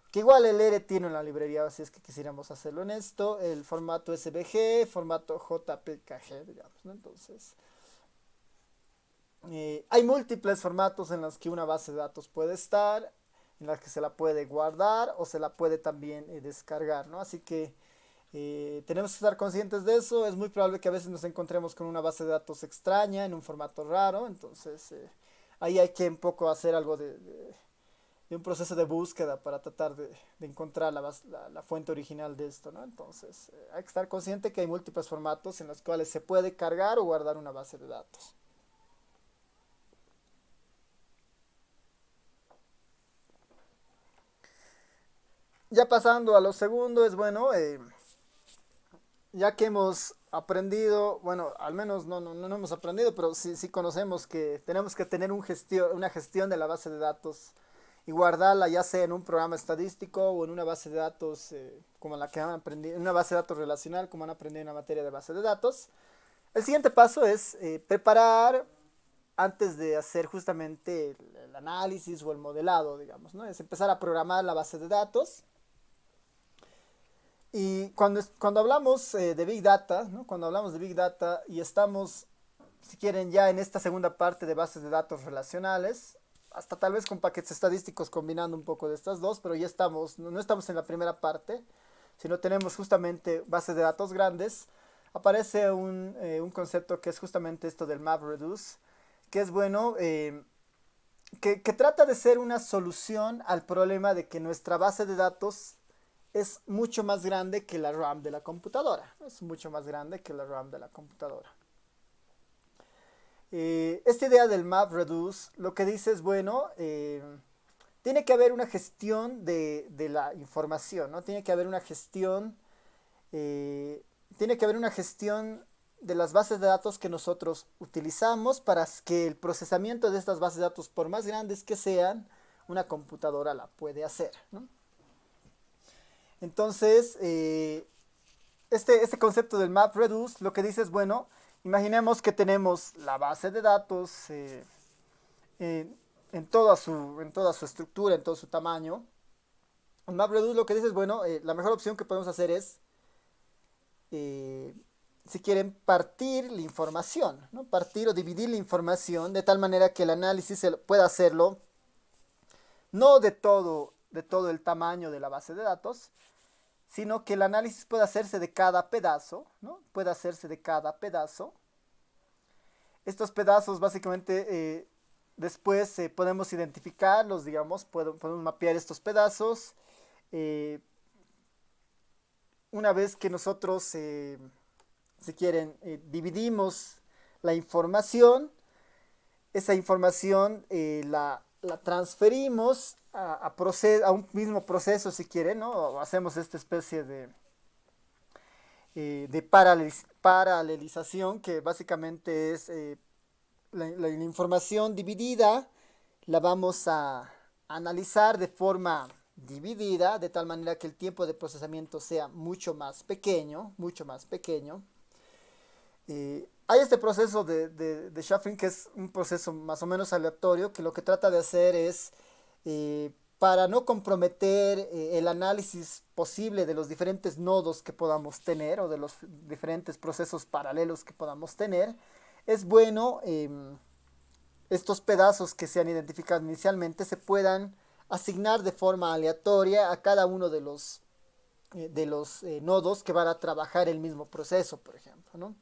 que igual el R tiene en la librería, si es que quisiéramos hacerlo en esto, el formato SVG, formato JPKG, digamos, ¿no? Entonces, hay múltiples formatos en los que una base de datos puede estar, en las que se la puede guardar o se la puede también descargar, ¿no? Así que tenemos que estar conscientes de eso. Es muy probable que a veces nos encontremos con una base de datos extraña en un formato raro. Entonces ahí hay que un poco hacer algo de un proceso de búsqueda para tratar de encontrar la fuente original de esto, ¿no? Entonces hay que estar consciente que hay múltiples formatos en los cuales se puede cargar o guardar una base de datos. Ya pasando a lo segundo, es bueno, ya que hemos aprendido, bueno, al menos no hemos aprendido, pero sí conocemos que tenemos que tener una gestión de la base de datos y guardarla ya sea en un programa estadístico o en una base de datos como la que han aprendido, en una base de datos relacional como han aprendido en la materia de base de datos. El siguiente paso es preparar antes de hacer justamente el análisis o el modelado, digamos, ¿no? Es empezar a programar la base de datos. Y cuando hablamos de Big Data, ¿no? Cuando hablamos de Big Data y estamos, si quieren, ya en esta segunda parte de bases de datos relacionales, hasta tal vez con paquetes estadísticos combinando un poco de estas dos, pero ya estamos, no estamos en la primera parte, sino tenemos justamente bases de datos grandes, aparece un concepto que es justamente esto del MapReduce, que es bueno, que trata de ser una solución al problema de que nuestra base de datos es mucho más grande que la RAM de la computadora. Es mucho más grande que la RAM de la computadora. Esta idea del MapReduce lo que dice es, bueno, tiene que haber una gestión de la información, ¿no? Tiene que haber una gestión de las bases de datos que nosotros utilizamos para que el procesamiento de estas bases de datos, por más grandes que sean, una computadora la puede hacer, ¿no? Entonces, este concepto del MapReduce lo que dice es, bueno, imaginemos que tenemos la base de datos en toda su estructura, en todo su tamaño. El MapReduce lo que dice es, bueno, la mejor opción que podemos hacer es, eh, si quieren, partir la información, ¿no? Partir o dividir la información de tal manera que el análisis pueda hacerlo no de todo el tamaño de la base de datos, sino que el análisis puede hacerse de cada pedazo, ¿no? Puede hacerse de cada pedazo. Estos pedazos básicamente después podemos identificarlos, digamos, podemos mapear estos pedazos. Eh, una vez que nosotros, si quieren, dividimos la información, esa información la transferimos a un mismo proceso, si quieren, ¿no? O hacemos esta especie de paralelización, que básicamente es la información dividida, la vamos a analizar de forma dividida, de tal manera que el tiempo de procesamiento sea mucho más pequeño, mucho más pequeño. Hay este proceso de shuffling que es un proceso más o menos aleatorio, que lo que trata de hacer es, para no comprometer el análisis posible de los diferentes nodos que podamos tener o de los diferentes procesos paralelos que podamos tener, es bueno estos pedazos que se han identificado inicialmente se puedan asignar de forma aleatoria a cada uno de los nodos que van a trabajar el mismo proceso, por ejemplo, ¿no?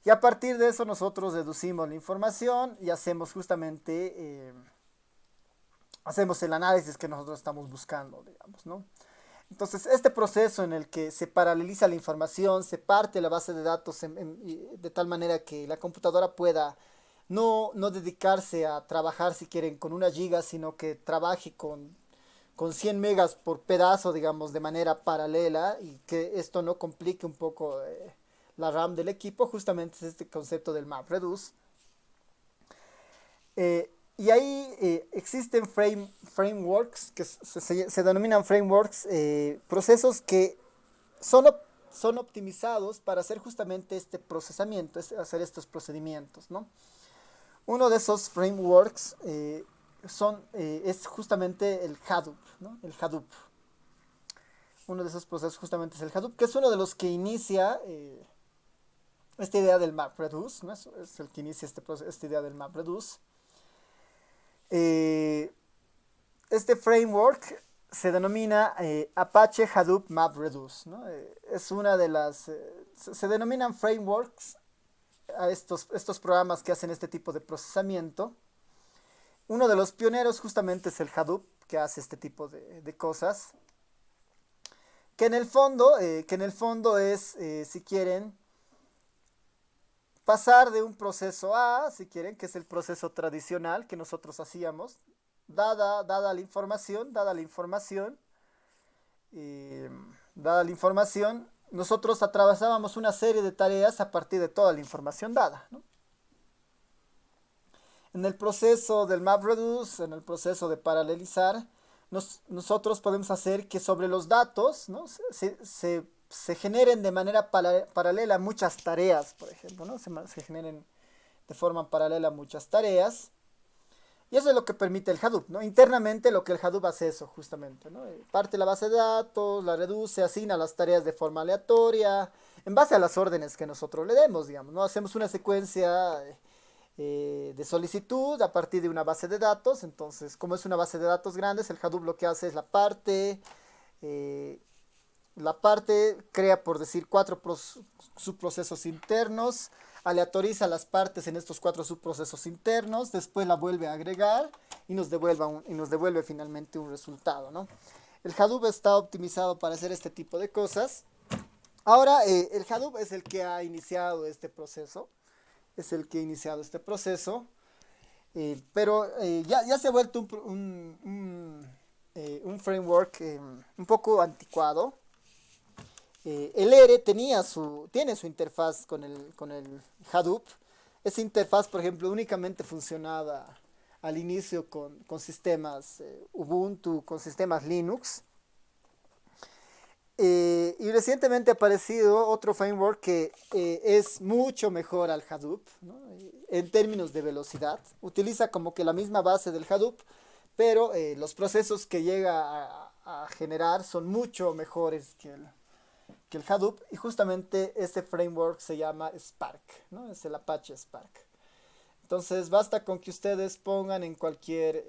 Y a partir de eso nosotros deducimos la información y hacemos justamente, hacemos el análisis que nosotros estamos buscando, digamos, ¿no? Entonces, este proceso en el que se paraleliza la información, se parte la base de datos de tal manera que la computadora pueda no dedicarse a trabajar, si quieren, con 1 giga, sino que trabaje con 100 megas por pedazo, digamos, de manera paralela y que esto no complique un poco la RAM del equipo, justamente es este concepto del MapReduce. Y ahí existen frameworks que se denominan frameworks, procesos que son, son optimizados para hacer justamente este procesamiento, hacer estos procedimientos, ¿no? Uno de esos frameworks es justamente el Hadoop, ¿no? El Hadoop. Uno de esos procesos justamente es el Hadoop, que es uno de los que inicia esta idea del MapReduce, ¿no? Es el que inicia esta idea del MapReduce. Este framework se denomina Apache Hadoop MapReduce, ¿no? Es una de las... se denominan frameworks a estos programas que hacen este tipo de procesamiento. Uno de los pioneros justamente es el Hadoop, que hace este tipo de cosas. Que en el fondo es, si quieren, pasar de un proceso A, si quieren, que es el proceso tradicional que nosotros hacíamos, dada la información, eh, dada la información, nosotros atravesábamos una serie de tareas a partir de toda la información dada, ¿no? En el proceso del MapReduce, en el proceso de paralelizar, nosotros podemos hacer que sobre los datos, ¿no? Se generen de manera paralela muchas tareas, por ejemplo, ¿no? Se generen de forma paralela muchas tareas. Y eso es lo que permite el Hadoop, ¿no? Internamente lo que el Hadoop hace eso, justamente, ¿no? Parte la base de datos, la reduce, asigna las tareas de forma aleatoria, en base a las órdenes que nosotros le demos, digamos, ¿no? Hacemos una secuencia de solicitud a partir de una base de datos. Entonces, como es una base de datos grande, el Hadoop lo que hace es eh, la parte crea, por decir, cuatro subprocesos internos, aleatoriza las partes en estos cuatro subprocesos internos, después la vuelve a agregar y nos devuelve finalmente un resultado, ¿no? El Hadoop está optimizado para hacer este tipo de cosas. Ahora, el Hadoop es el que ha iniciado este proceso. Pero ya se ha vuelto un framework un poco anticuado. El ERE tiene su interfaz con el Hadoop. Esa interfaz, por ejemplo, únicamente funcionaba al inicio con sistemas Ubuntu, con sistemas Linux. Y recientemente ha aparecido otro framework que es mucho mejor al Hadoop, ¿no? En términos de velocidad. Utiliza como que la misma base del Hadoop, pero los procesos que llega a generar son mucho mejores que el Hadoop. Y justamente este framework se llama Spark, ¿no? Es el Apache Spark. Entonces basta con que ustedes pongan en cualquier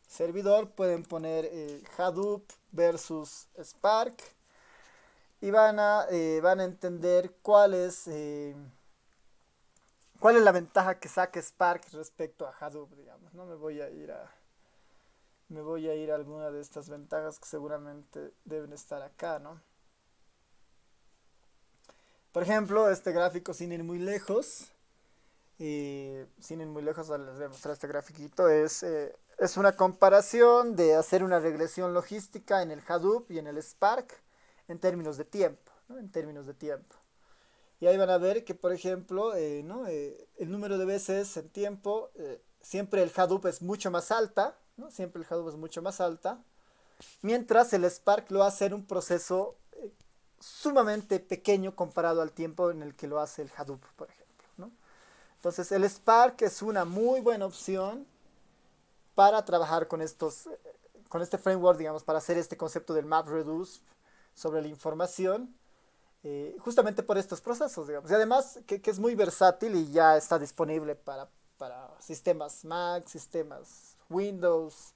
servidor, pueden poner Hadoop versus Spark y van a entender cuál es la ventaja que saca Spark respecto a Hadoop, digamos, ¿no? Me voy a ir a alguna de estas ventajas que seguramente deben estar acá, ¿no? Por ejemplo, este gráfico, sin ir muy lejos, les voy a mostrar este grafiquito, es una comparación de hacer una regresión logística en el Hadoop y en el Spark en términos de tiempo, ¿no? En términos de tiempo. Y ahí van a ver que, por ejemplo, ¿no? El número de veces en tiempo, siempre el Hadoop es mucho más alta, ¿no? Siempre el Hadoop es mucho más alta, mientras el Spark lo hace en un proceso sumamente pequeño comparado al tiempo en el que lo hace el Hadoop, por ejemplo, ¿no? Entonces el Spark es una muy buena opción para trabajar con este framework, digamos, para hacer este concepto del MapReduce sobre la información, justamente por estos procesos, digamos. Y además que es muy versátil y ya está disponible para sistemas Mac, sistemas Windows,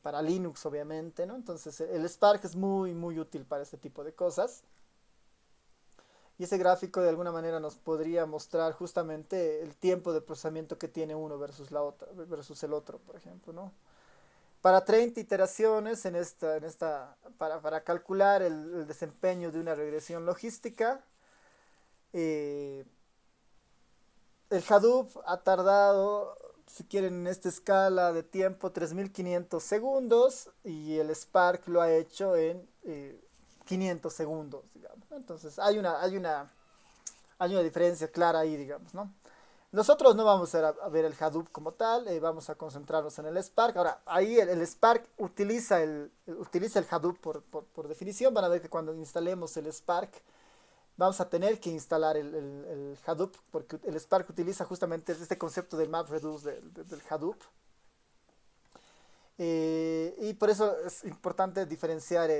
para Linux, obviamente, ¿no? Entonces el Spark es muy, muy útil para este tipo de cosas. Y ese gráfico de alguna manera nos podría mostrar justamente el tiempo de procesamiento que tiene uno versus el otro, por ejemplo, ¿no? Para 30 iteraciones para calcular el desempeño de una regresión logística, el Hadoop ha tardado, si quieren, en esta escala de tiempo 3500 segundos y el Spark lo ha hecho en 500 segundos, digamos, ¿no? Entonces hay una diferencia clara ahí, digamos, ¿no? Nosotros no vamos a ver el Hadoop como tal, vamos a concentrarnos en el Spark. Ahora, ahí el Spark utiliza el Hadoop por definición. Van a ver que cuando instalemos el Spark, vamos a tener que instalar el Hadoop, porque el Spark utiliza justamente este concepto del MapReduce del Hadoop. Y por eso es importante diferenciar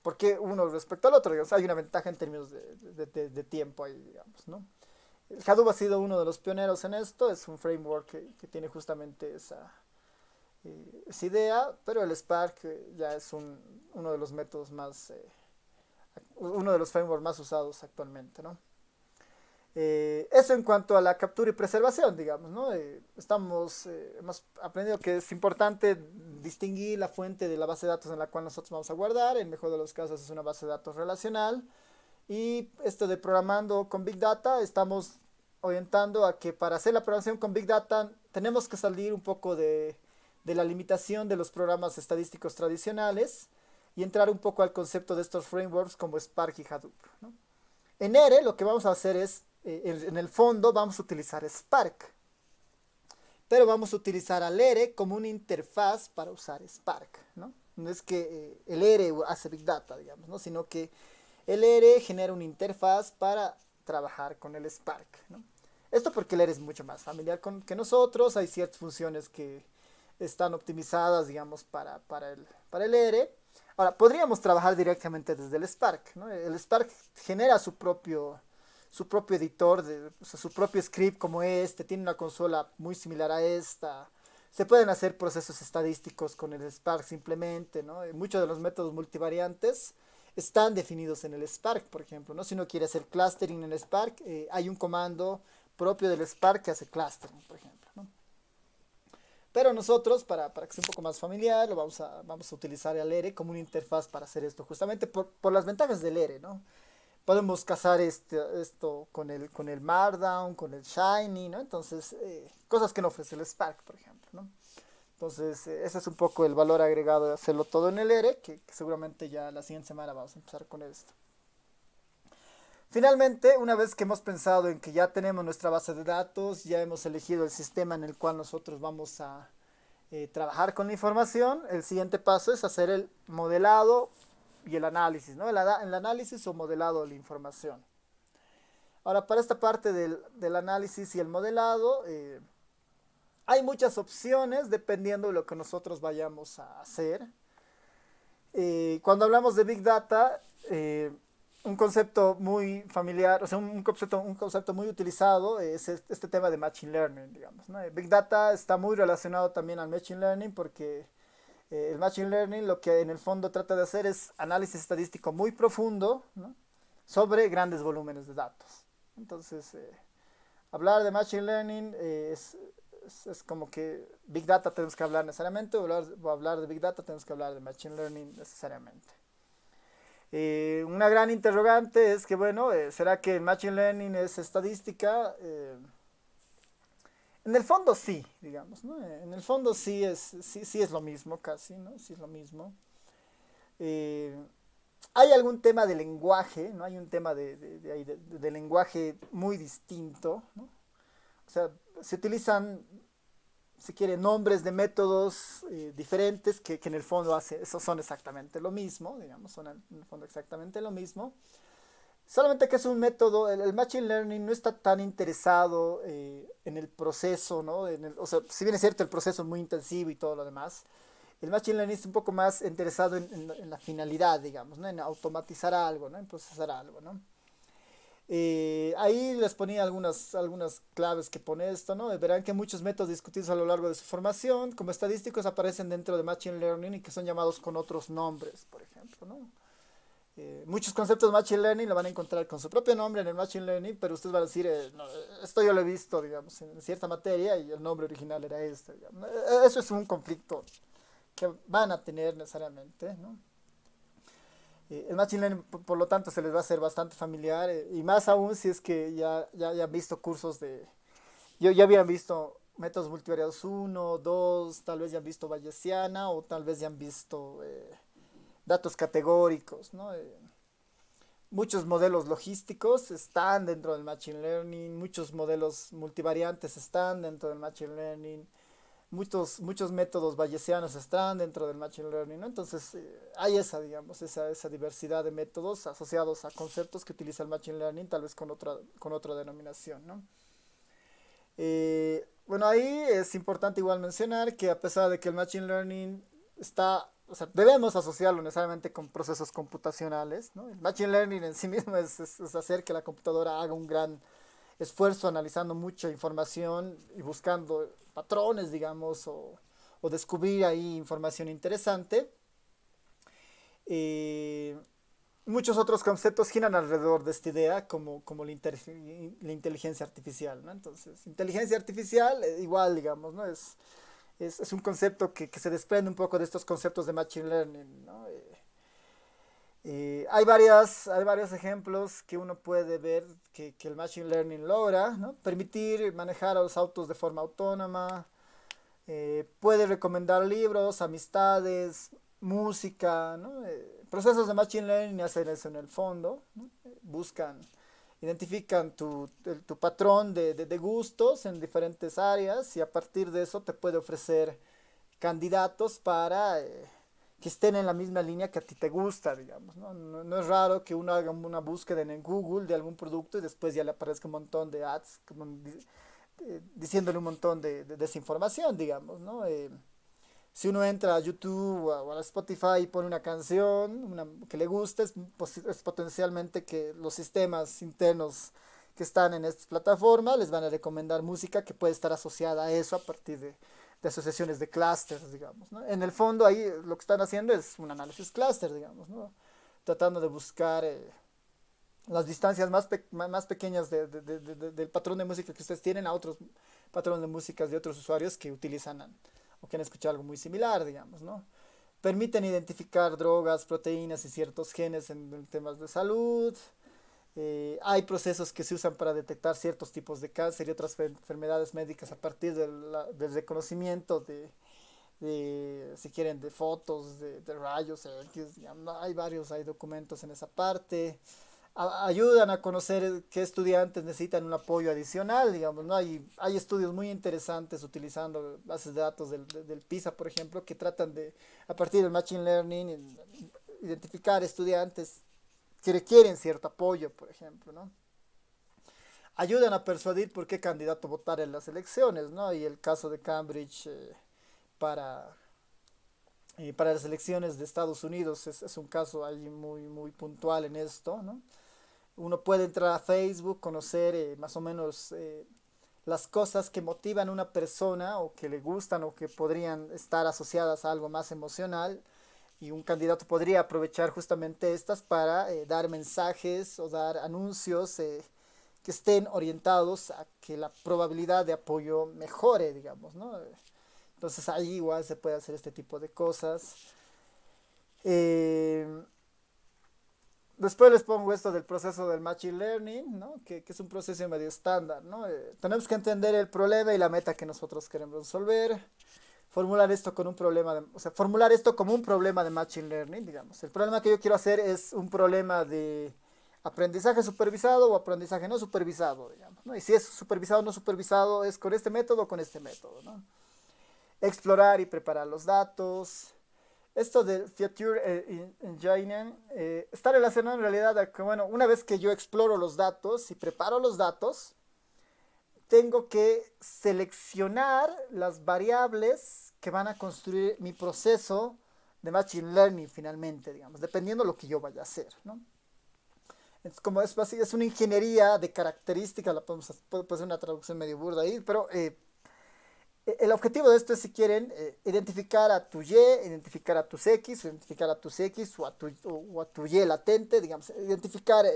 por qué uno respecto al otro. Digamos, hay una ventaja en términos de tiempo ahí, digamos, ¿no? El Hadoop ha sido uno de los pioneros en esto, es un framework que tiene justamente esa idea, pero el Spark ya es uno de los métodos uno de los frameworks más usados actualmente, ¿no? Eso en cuanto a la captura y preservación, digamos, ¿no? Hemos aprendido que es importante distinguir la fuente de la base de datos en la cual nosotros vamos a guardar. En el mejor de los casos es una base de datos relacional. Y esto de programando con Big Data, estamos orientando a que para hacer la programación con Big Data tenemos que salir un poco de la limitación de los programas estadísticos tradicionales y entrar un poco al concepto de estos frameworks como Spark y Hadoop, ¿no? En R lo que vamos a hacer es, en el fondo vamos a utilizar Spark, pero vamos a utilizar al R como una interfaz para usar Spark, ¿no? No es que el R hace Big Data, digamos, ¿no? Sino que el R genera una interfaz para trabajar con el Spark, ¿no? Esto porque el R es mucho más familiar que nosotros, hay ciertas funciones que están optimizadas, digamos, para el R. Ahora, podríamos trabajar directamente desde el Spark, ¿no? El Spark genera su propio editor, o sea, su propio script como este, tiene una consola muy similar a esta. Se pueden hacer procesos estadísticos con el Spark simplemente, ¿no? Muchos de los métodos multivariantes están definidos en el Spark, por ejemplo, ¿no? Si uno quiere hacer clustering en el Spark, hay un comando propio del Spark que hace clustering, por ejemplo, ¿no? Pero nosotros, para que sea un poco más familiar, vamos a utilizar el R como una interfaz para hacer esto, justamente por las ventajas del R, ¿no? Podemos casar esto con el Markdown, con el Shiny, ¿no? Entonces, cosas que no ofrece el Spark, por ejemplo, ¿no? Entonces, ese es un poco el valor agregado de hacerlo todo en el R, que seguramente ya la siguiente semana vamos a empezar con esto. Finalmente, una vez que hemos pensado en que ya tenemos nuestra base de datos, ya hemos elegido el sistema en el cual nosotros vamos a trabajar con la información, el siguiente paso es hacer el modelado y el análisis, ¿no? El análisis o modelado de la información. Ahora, para esta parte del análisis y el modelado, hay muchas opciones dependiendo de lo que nosotros vayamos a hacer. Cuando hablamos de Big Data, un concepto muy familiar, o sea, un concepto muy utilizado es este tema de Machine Learning, digamos, ¿no? Big Data está muy relacionado también al Machine Learning porque el Machine Learning lo que en el fondo trata de hacer es análisis estadístico muy profundo, ¿no? Sobre grandes volúmenes de datos. Entonces, hablar de Machine Learning es como que Big Data tenemos que hablar necesariamente, o hablar de Big Data tenemos que hablar de Machine Learning necesariamente. Una gran interrogante es que, bueno, ¿será que el Machine Learning es estadística? En el fondo sí, digamos, ¿no? En el fondo sí es lo mismo casi, ¿no? Sí es lo mismo. Eh, Hay algún tema de lenguaje, ¿no? Hay un tema de lenguaje muy distinto, ¿no? O sea, se utilizan, si quiere, nombres de métodos diferentes que en el fondo son exactamente lo mismo, digamos, son en el fondo exactamente lo mismo. Solamente que es un método, el Machine Learning no está tan interesado en el proceso, ¿no? O sea, si bien es cierto, el proceso es muy intensivo y todo lo demás, el Machine Learning es un poco más interesado en la finalidad, digamos, ¿no? En automatizar algo, ¿no? En procesar algo, ¿no? Ahí les ponía algunas claves que pone esto, ¿no? Verán que muchos métodos discutidos a lo largo de su formación, como estadísticos, aparecen dentro de Machine Learning y que son llamados con otros nombres, por ejemplo, ¿no? Muchos conceptos de Machine Learning lo van a encontrar con su propio nombre en el Machine Learning, pero ustedes van a decir, no, esto yo lo he visto, digamos, en cierta materia y el nombre original era este, digamos. Eso es un conflicto que van a tener necesariamente, ¿no? El Machine Learning, por lo tanto, se les va a hacer bastante familiar, y más aún si es que ya han visto cursos ya habían visto métodos multivariados uno 2 tal vez ya han visto Bayesiana o tal vez ya han visto datos categóricos, ¿no? Muchos modelos logísticos están dentro del Machine Learning, muchos modelos multivariantes están dentro del Machine Learning, muchos métodos bayesianos están dentro del Machine Learning, ¿no? Entonces, hay digamos, esa diversidad de métodos asociados a conceptos que utiliza el Machine Learning, tal vez con otra denominación, ¿no? Bueno, ahí es importante igual mencionar que a pesar de que el Machine Learning o sea, debemos asociarlo necesariamente con procesos computacionales, ¿no? El Machine Learning en sí mismo es hacer que la computadora haga un gran esfuerzo analizando mucha información y buscando patrones, digamos, o descubrir ahí información interesante. Eh, Muchos otros conceptos giran alrededor de esta idea, como la inteligencia artificial, ¿no? Entonces, inteligencia artificial, igual, digamos, ¿no? Es un concepto que se desprende un poco de estos conceptos de Machine Learning, ¿no? Hay varios ejemplos que uno puede ver que el Machine Learning logra, ¿no? Permitir manejar a los autos de forma autónoma, puede recomendar libros, amistades, música, ¿no? Procesos de Machine Learning hacen eso en el fondo, ¿no? Buscan, identifican tu patrón de gustos en diferentes áreas y a partir de eso te puede ofrecer candidatos para que estén en la misma línea que a ti te gusta, digamos, ¿no? No es raro que uno haga una búsqueda en Google de algún producto y después ya le aparezca un montón de ads como diciéndole un montón de desinformación, digamos, ¿no? Si uno entra a YouTube o a Spotify y pone una canción que le guste, es potencialmente que los sistemas internos que están en estas plataformas les van a recomendar música que puede estar asociada a eso a partir de asociaciones de clusters, digamos, ¿no? En el fondo ahí lo que están haciendo es un análisis cluster, digamos, ¿no? Tratando de buscar las distancias más pequeñas del patrón de música que ustedes tienen a otros patrones de música de otros usuarios que utilizan o que han escuchado algo muy similar, digamos, ¿no? Permiten identificar drogas, proteínas y ciertos genes en temas de salud. Hay procesos que se usan para detectar ciertos tipos de cáncer y otras enfermedades médicas a partir del reconocimiento si quieren, de fotos, de rayos X, digamos, hay documentos en esa parte. Ayudan a conocer qué estudiantes necesitan un apoyo adicional, digamos, ¿no? Hay estudios muy interesantes utilizando bases de datos del PISA, por ejemplo, que tratan de, a partir del Machine Learning, identificar estudiantes que requieren cierto apoyo, por ejemplo, ¿no? Ayudan a persuadir por qué candidato votar en las elecciones, ¿no? Y el caso de Cambridge para, para las elecciones de Estados Unidos es un caso ahí muy puntual en esto, ¿no? Uno puede entrar a Facebook, conocer más o menos las cosas que motivan a una persona o que le gustan o que podrían estar asociadas a algo más emocional y un candidato podría aprovechar justamente estas para dar mensajes o dar anuncios que estén orientados a que la probabilidad de apoyo mejore, digamos, ¿no? Entonces ahí igual se puede hacer este tipo de cosas. Eh, Después les pongo esto del proceso del Machine Learning, ¿no? Que es un proceso medio estándar, ¿no? Tenemos que entender el problema y la meta que nosotros queremos resolver. Formular esto con un problema o sea, formular esto como un problema de Machine Learning, digamos. El problema que yo quiero hacer es un problema de aprendizaje supervisado o aprendizaje no supervisado, digamos, ¿no? Y si es supervisado o no supervisado, es con este método o con este método, ¿no? Explorar y preparar los datos. Esto de Feature Engineering está relacionado en realidad a que, bueno, una vez que yo exploro los datos y preparo los datos, tengo que seleccionar las variables que van a construir mi proceso de Machine Learning finalmente, digamos, dependiendo de lo que yo vaya a hacer, ¿no? Es como es una ingeniería de características, puede ser una traducción medio burda ahí, pero el objetivo de esto es, si quieren, identificar a tu Y, identificar a tus X, identificar a tus X o a tu Y latente, digamos, identificar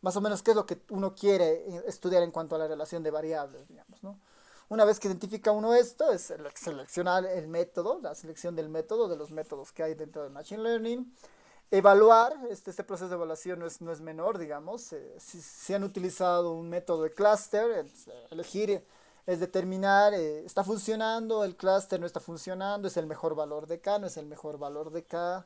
más o menos qué es lo que uno quiere estudiar en cuanto a la relación de variables, digamos, ¿no? Una vez que identifica uno esto, es seleccionar el método, la selección del método, de los métodos que hay dentro del Machine Learning. Evaluar, este proceso de evaluación no es menor, digamos. Si han utilizado un método de clúster, elegir es determinar, está funcionando el clúster, no está funcionando, es el mejor valor de K, no es el mejor valor de K.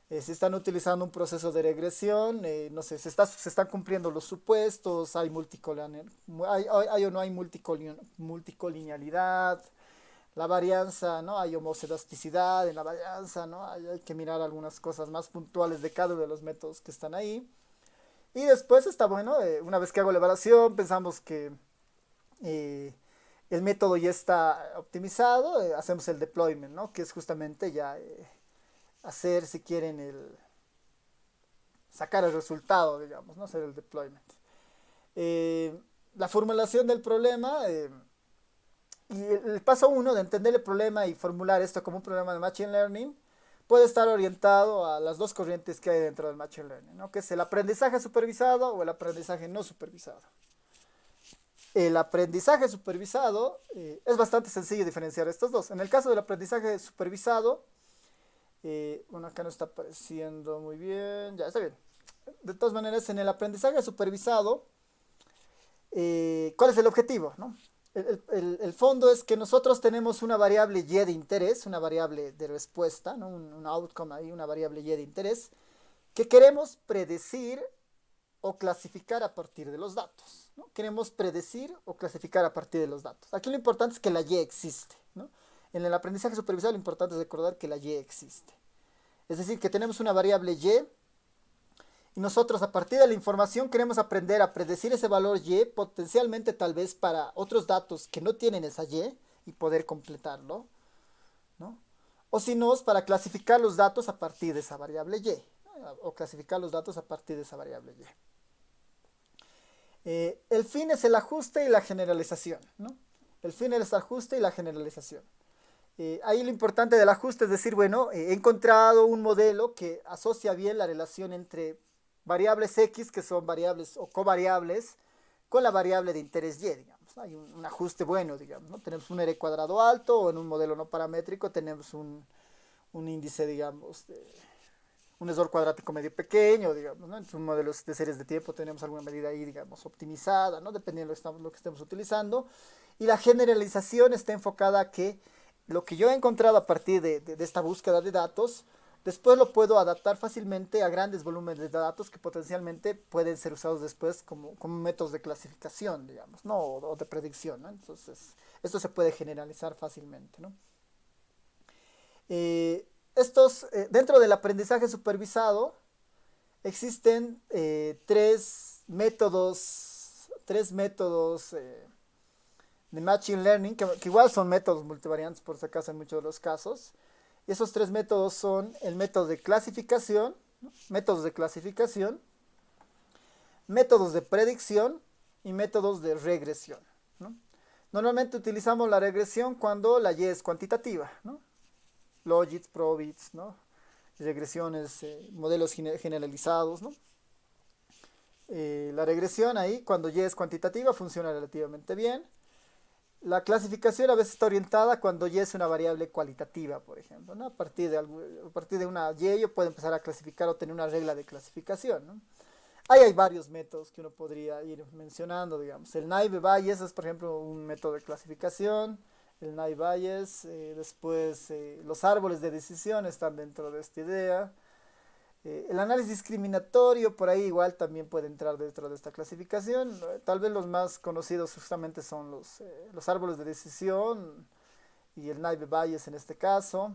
Si están utilizando un proceso de regresión, no sé, se están cumpliendo los supuestos, hay o no hay multicolinealidad, la varianza, ¿no? Hay homocedasticidad en la varianza, ¿no? Hay que mirar algunas cosas más puntuales de cada uno de los métodos que están ahí. Y después está bueno, una vez que hago la evaluación, pensamos que eh, el método ya está optimizado, hacemos el deployment, ¿no? Que es justamente ya hacer, si quieren, sacar el resultado, digamos, ¿no? Hacer el deployment. La formulación del problema, y el paso uno de entender el problema y formular esto como un problema de Machine Learning, puede estar orientado a las dos corrientes que hay dentro del Machine Learning, ¿no? Que es el aprendizaje supervisado o el aprendizaje no supervisado. El aprendizaje supervisado, es bastante sencillo diferenciar estos dos. En el caso del aprendizaje supervisado, bueno, acá no está apareciendo muy bien, ya está bien. De todas maneras, en el aprendizaje supervisado, ¿cuál es el objetivo, no? el fondo es que nosotros tenemos una variable y de interés, una variable de respuesta, ¿no? Un outcome ahí, una variable y de interés, que queremos predecir o clasificar a partir de los datos, ¿no? Queremos predecir o clasificar a partir de los datos. Aquí lo importante es que la y existe, ¿no? En el aprendizaje supervisado lo importante es recordar que la y existe. Es decir, que tenemos una variable y nosotros a partir de la información queremos aprender a predecir ese valor y potencialmente tal vez para otros datos que no tienen esa y poder completarlo, ¿no? O si no, es para clasificar los datos a partir de esa variable y, o clasificar los datos a partir de esa variable y. El fin es el ajuste y la generalización, ¿no? El fin es el ajuste y la generalización. Ahí lo importante del ajuste es decir, bueno, he encontrado un modelo que asocia bien la relación entre variables X, que son variables o covariables, con la variable de interés Y, digamos. Hay un ajuste bueno, digamos, ¿no? Tenemos un R cuadrado alto, o en un modelo no paramétrico tenemos un índice, digamos, un error cuadrático medio pequeño, digamos, ¿no? En un modelo de series de tiempo tenemos alguna medida ahí, digamos, optimizada, ¿no? Dependiendo de lo que estemos utilizando. Y la generalización está enfocada a que lo que yo he encontrado a partir de esta búsqueda de datos, después lo puedo adaptar fácilmente a grandes volúmenes de datos que potencialmente pueden ser usados después como métodos de clasificación, digamos, ¿no? O de predicción, ¿no? Entonces, esto se puede generalizar fácilmente, ¿no? Dentro del aprendizaje supervisado, existen tres métodos de Machine Learning, que igual son métodos multivariantes por si acaso en muchos de los casos. Y esos tres métodos son el método de clasificación, ¿no? Métodos de clasificación, métodos de predicción y métodos de regresión, ¿no? Normalmente utilizamos la regresión cuando la y es cuantitativa, ¿no? Logits, probits, ¿no? Regresiones, modelos generalizados, ¿no? La regresión ahí, cuando y es cuantitativa, funciona relativamente bien. La clasificación a veces está orientada cuando y es una variable cualitativa, por ejemplo, ¿no? A partir de una y yo puedo empezar a clasificar o tener una regla de clasificación, ¿no? Ahí hay varios métodos que uno podría ir mencionando, digamos. El Naive-Bayes es, por ejemplo, un método de clasificación. El Naive-Bayes, después los árboles de decisión están dentro de esta idea. El análisis discriminatorio por ahí igual también puede entrar dentro de esta clasificación. Tal vez los más conocidos justamente son los árboles de decisión y el Naive-Bayes en este caso.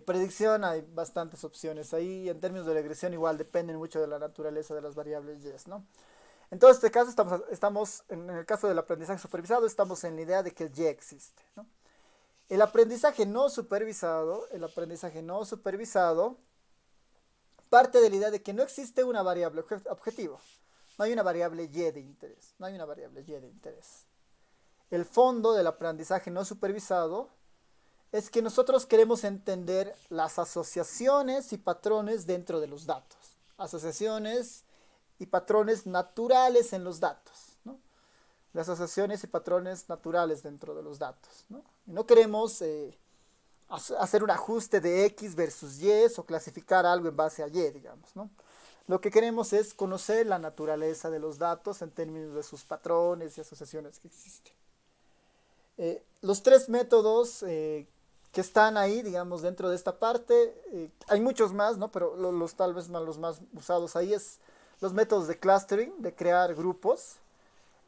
Predicción hay bastantes opciones ahí. En términos de regresión igual dependen mucho de la naturaleza de las variables y, ¿no? En todo este caso estamos en el caso del aprendizaje supervisado, estamos en la idea de que el y existe, ¿no? El aprendizaje no supervisado parte de la idea de que no existe una variable objetivo. No hay una variable y de interés. No hay una variable y de interés. El fondo del aprendizaje no supervisado es que nosotros queremos entender las asociaciones y patrones dentro de los datos. Asociaciones y patrones naturales en los datos, ¿no? Las asociaciones y patrones naturales dentro de los datos, ¿no? Y no queremos hacer un ajuste de X versus Y o clasificar algo en base a Y, digamos, ¿no? Lo que queremos es conocer la naturaleza de los datos en términos de sus patrones y asociaciones que existen. Los tres métodos que están ahí, digamos, dentro de esta parte, hay muchos más, ¿no? Pero tal vez los más usados ahí es los métodos de clustering, de crear grupos.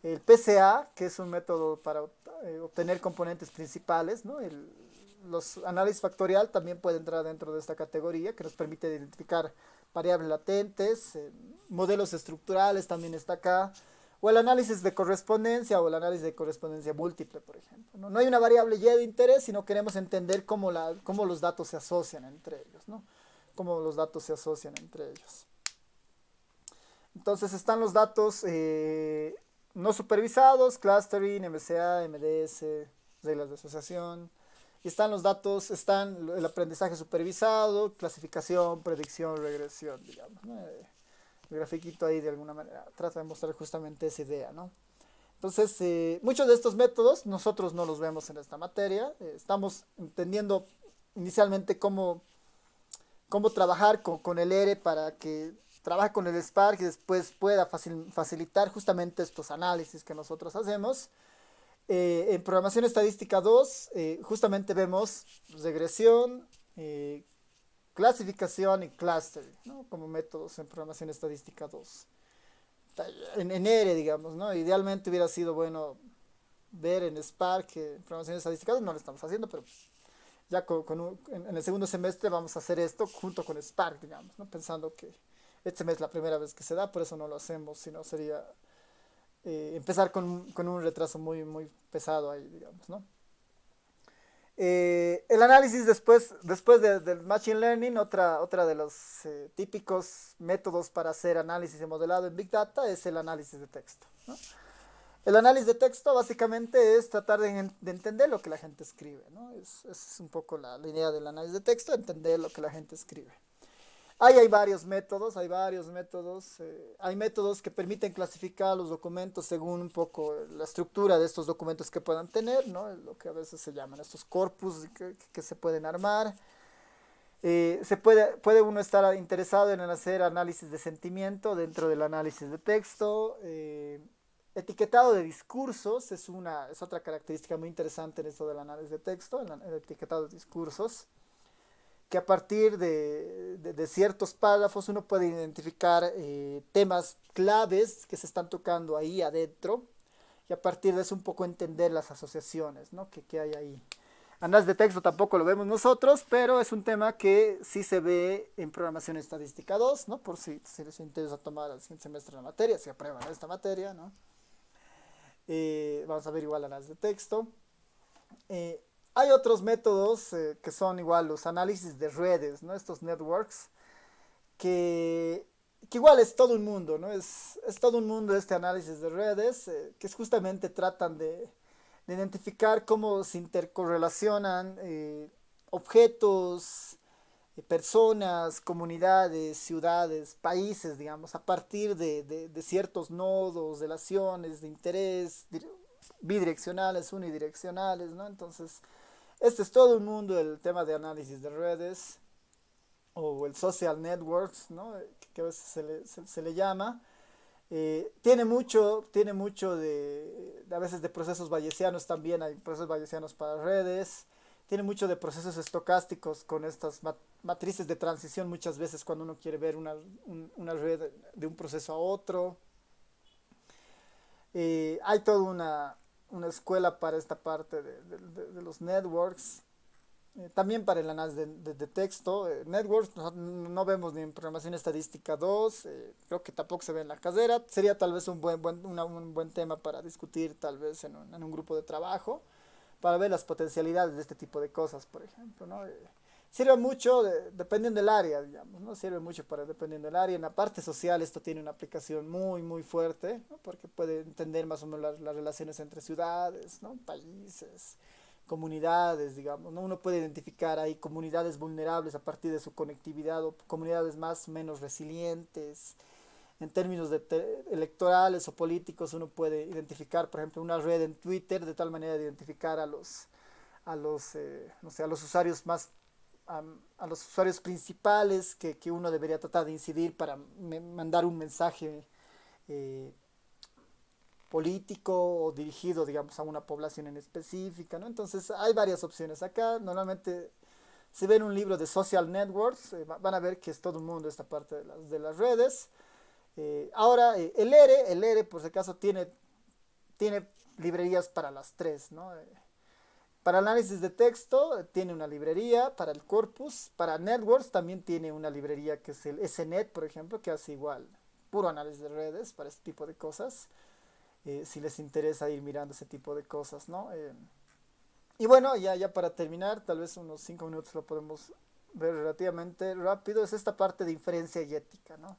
El PCA, que es un método para obtener componentes principales, ¿no? Los análisis factorial también puede entrar dentro de esta categoría, que nos permite identificar variables latentes. Modelos estructurales también está acá. O el análisis de correspondencia o el análisis de correspondencia múltiple, por ejemplo, ¿no? No hay una variable y de interés, sino queremos entender cómo los datos se asocian entre ellos, ¿no? Cómo los datos se asocian entre ellos. Entonces están los datos no supervisados, clustering, MCA, MDS, reglas de asociación. Y están los datos, están el aprendizaje supervisado, clasificación, predicción, regresión, digamos, ¿no? El grafiquito ahí de alguna manera trata de mostrar justamente esa idea, ¿no? Entonces, muchos de estos métodos nosotros no los vemos en esta materia. Estamos entendiendo inicialmente cómo trabajar con el R para que trabaje con el Spark y después pueda facilitar justamente estos análisis que nosotros hacemos. En programación estadística 2, justamente vemos regresión, clasificación y clustering, ¿no? Como métodos en programación estadística 2. En R, digamos, ¿no? Idealmente hubiera sido bueno ver en Spark que en programación estadística 2 no lo estamos haciendo, pero ya en el segundo semestre vamos a hacer esto junto con Spark, digamos, ¿no? Pensando que este mes es la primera vez que se da, por eso no lo hacemos, sino sería empezar con un retraso muy pesado ahí, digamos, ¿no? El análisis después del Machine Learning, otra de los típicos métodos para hacer análisis de modelado en Big Data es el análisis de texto, ¿no? El análisis de texto básicamente es tratar de entender lo que la gente escribe, ¿no? Es un poco la idea del análisis de texto, entender lo que la gente escribe. Hay varios métodos, hay métodos que permiten clasificar los documentos según un poco la estructura de estos documentos que puedan tener, ¿no? Lo que a veces se llaman estos corpus que se pueden armar. Puede uno estar interesado en hacer análisis de sentimiento dentro del análisis de texto. Etiquetado de discursos es otra característica muy interesante en esto del análisis de texto, el etiquetado de discursos, que a partir de ciertos párrafos uno puede identificar temas claves que se están tocando ahí adentro y a partir de eso un poco entender las asociaciones, ¿no? que hay ahí. Análisis de texto tampoco lo vemos nosotros, pero es un tema que sí se ve en programación estadística 2, ¿no? Por si les interesa tomar el siguiente semestre la materia, si aprueban esta materia, ¿no? Vamos a ver igual análisis de texto. Hay otros métodos que son igual los análisis de redes, ¿no? Estos networks, que igual es todo un mundo, ¿no? Es todo un mundo este análisis de redes, que justamente tratan de identificar cómo se intercorrelacionan objetos, personas, comunidades, ciudades, países, digamos, a partir de ciertos nodos, relaciones de interés bidireccionales, unidireccionales, ¿no? Entonces, este es todo un mundo, el tema de análisis de redes o el social networks, ¿no? Que a veces se le llama. Tiene mucho a veces de procesos bayesianos también, hay procesos bayesianos para redes. Tiene mucho de procesos estocásticos con estas matrices de transición muchas veces cuando uno quiere ver una red de un proceso a otro. Hay toda una escuela para esta parte de los networks. También para el análisis de texto. Networks no vemos ni en programación estadística 2. Creo que tampoco se ve en la carrera. Sería tal vez un buen tema para discutir tal vez en un grupo de trabajo, para ver las potencialidades de este tipo de cosas, por ejemplo, ¿no? Sirve mucho dependiendo del área, digamos, ¿no? Sirve mucho dependiendo del área. En la parte social esto tiene una aplicación muy fuerte, ¿no? Porque puede entender más o menos las relaciones entre ciudades, ¿no? Países, comunidades, digamos, ¿no? Uno puede identificar ahí comunidades vulnerables a partir de su conectividad o comunidades más o menos resilientes. En términos electorales o políticos uno puede identificar, por ejemplo, una red en Twitter de tal manera de identificar no sé, a los usuarios a los usuarios principales que uno debería tratar de incidir para mandar un mensaje eh, político o dirigido, digamos, a una población en específica, ¿no? Entonces hay varias opciones acá. Normalmente si ven un libro de social networks, van a ver que es todo un mundo esta parte de las redes. Ahora, el R, por si acaso, tiene librerías para las tres, ¿no? Para análisis de texto tiene una librería, para el corpus, para networks también tiene una librería que es el SNet, por ejemplo, que hace igual puro análisis de redes para este tipo de cosas, si les interesa ir mirando ese tipo de cosas, ¿no? Y bueno, ya para terminar, tal vez unos 5 minutos lo podemos ver relativamente rápido, es esta parte de inferencia y ética, ¿no?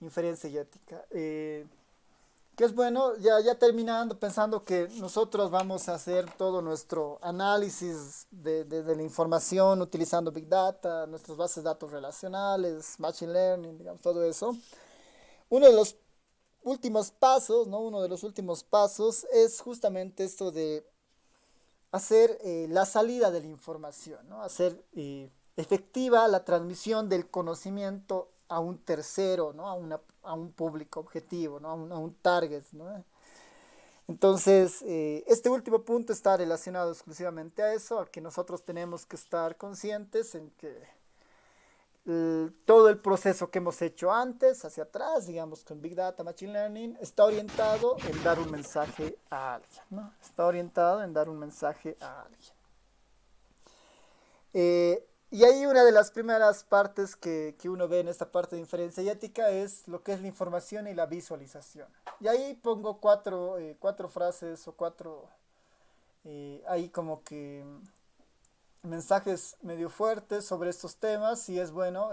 Inferencia y ética. Que es bueno, ya terminando, pensando que nosotros vamos a hacer todo nuestro análisis de la información utilizando Big Data, nuestras bases de datos relacionales, Machine Learning, digamos, todo eso. Uno de los últimos pasos, ¿no? Uno de los últimos pasos es justamente esto de hacer la salida de la información, ¿no? Hacer efectiva la transmisión del conocimiento a un tercero, ¿no? A un público objetivo, ¿no? A un target, ¿no? Entonces, este último punto está relacionado exclusivamente a eso, a que nosotros tenemos que estar conscientes en que todo el proceso que hemos hecho antes, hacia atrás, digamos, con Big Data, Machine Learning, está orientado en dar un mensaje a alguien, ¿no? Está orientado en dar un mensaje a alguien. Y ahí una de las primeras partes que uno ve en esta parte de inferencia y ética es lo que es la información y la visualización. Y ahí pongo cuatro frases o ahí como que mensajes medio fuertes sobre estos temas y es bueno.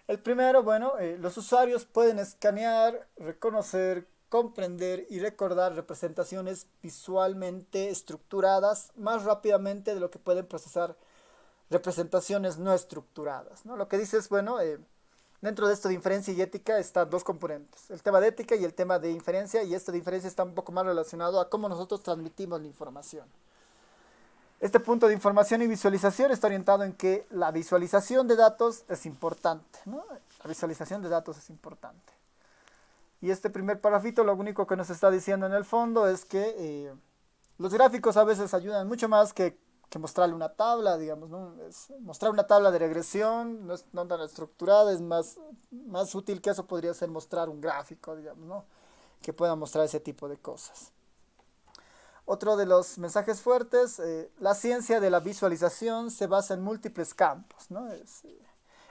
El primero, bueno, los usuarios pueden escanear, reconocer, comprender y recordar representaciones visualmente estructuradas más rápidamente de lo que pueden procesar representaciones no estructuradas, ¿no? Lo que dice es, bueno, dentro de esto de inferencia y ética están dos componentes, el tema de ética y el tema de inferencia, y esto de inferencia está un poco más relacionado a cómo nosotros transmitimos la información. Este punto de información y visualización está orientado en que la visualización de datos es importante, ¿no? La visualización de datos es importante. Y este primer parrafito lo único que nos está diciendo en el fondo es que los gráficos a veces ayudan mucho más que mostrarle una tabla, digamos, ¿no? Mostrar una tabla de regresión no es no tan estructurada, es más útil que eso podría ser mostrar un gráfico, digamos, ¿no? Que pueda mostrar ese tipo de cosas. Otro de los mensajes fuertes, la ciencia de la visualización se basa en múltiples campos, ¿no?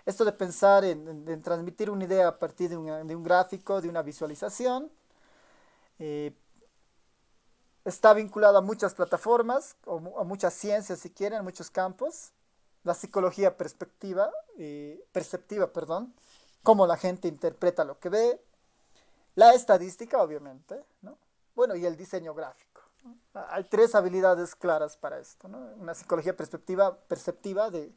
Esto de pensar en transmitir una idea a partir de un gráfico, de una visualización, eh, está vinculado a muchas plataformas, o a muchas ciencias si quieren, a muchos campos. La psicología perceptiva, perdón, cómo la gente interpreta lo que ve. La estadística, obviamente, ¿no? Bueno, y el diseño gráfico. Hay tres habilidades claras para esto, ¿no? Una psicología perceptiva de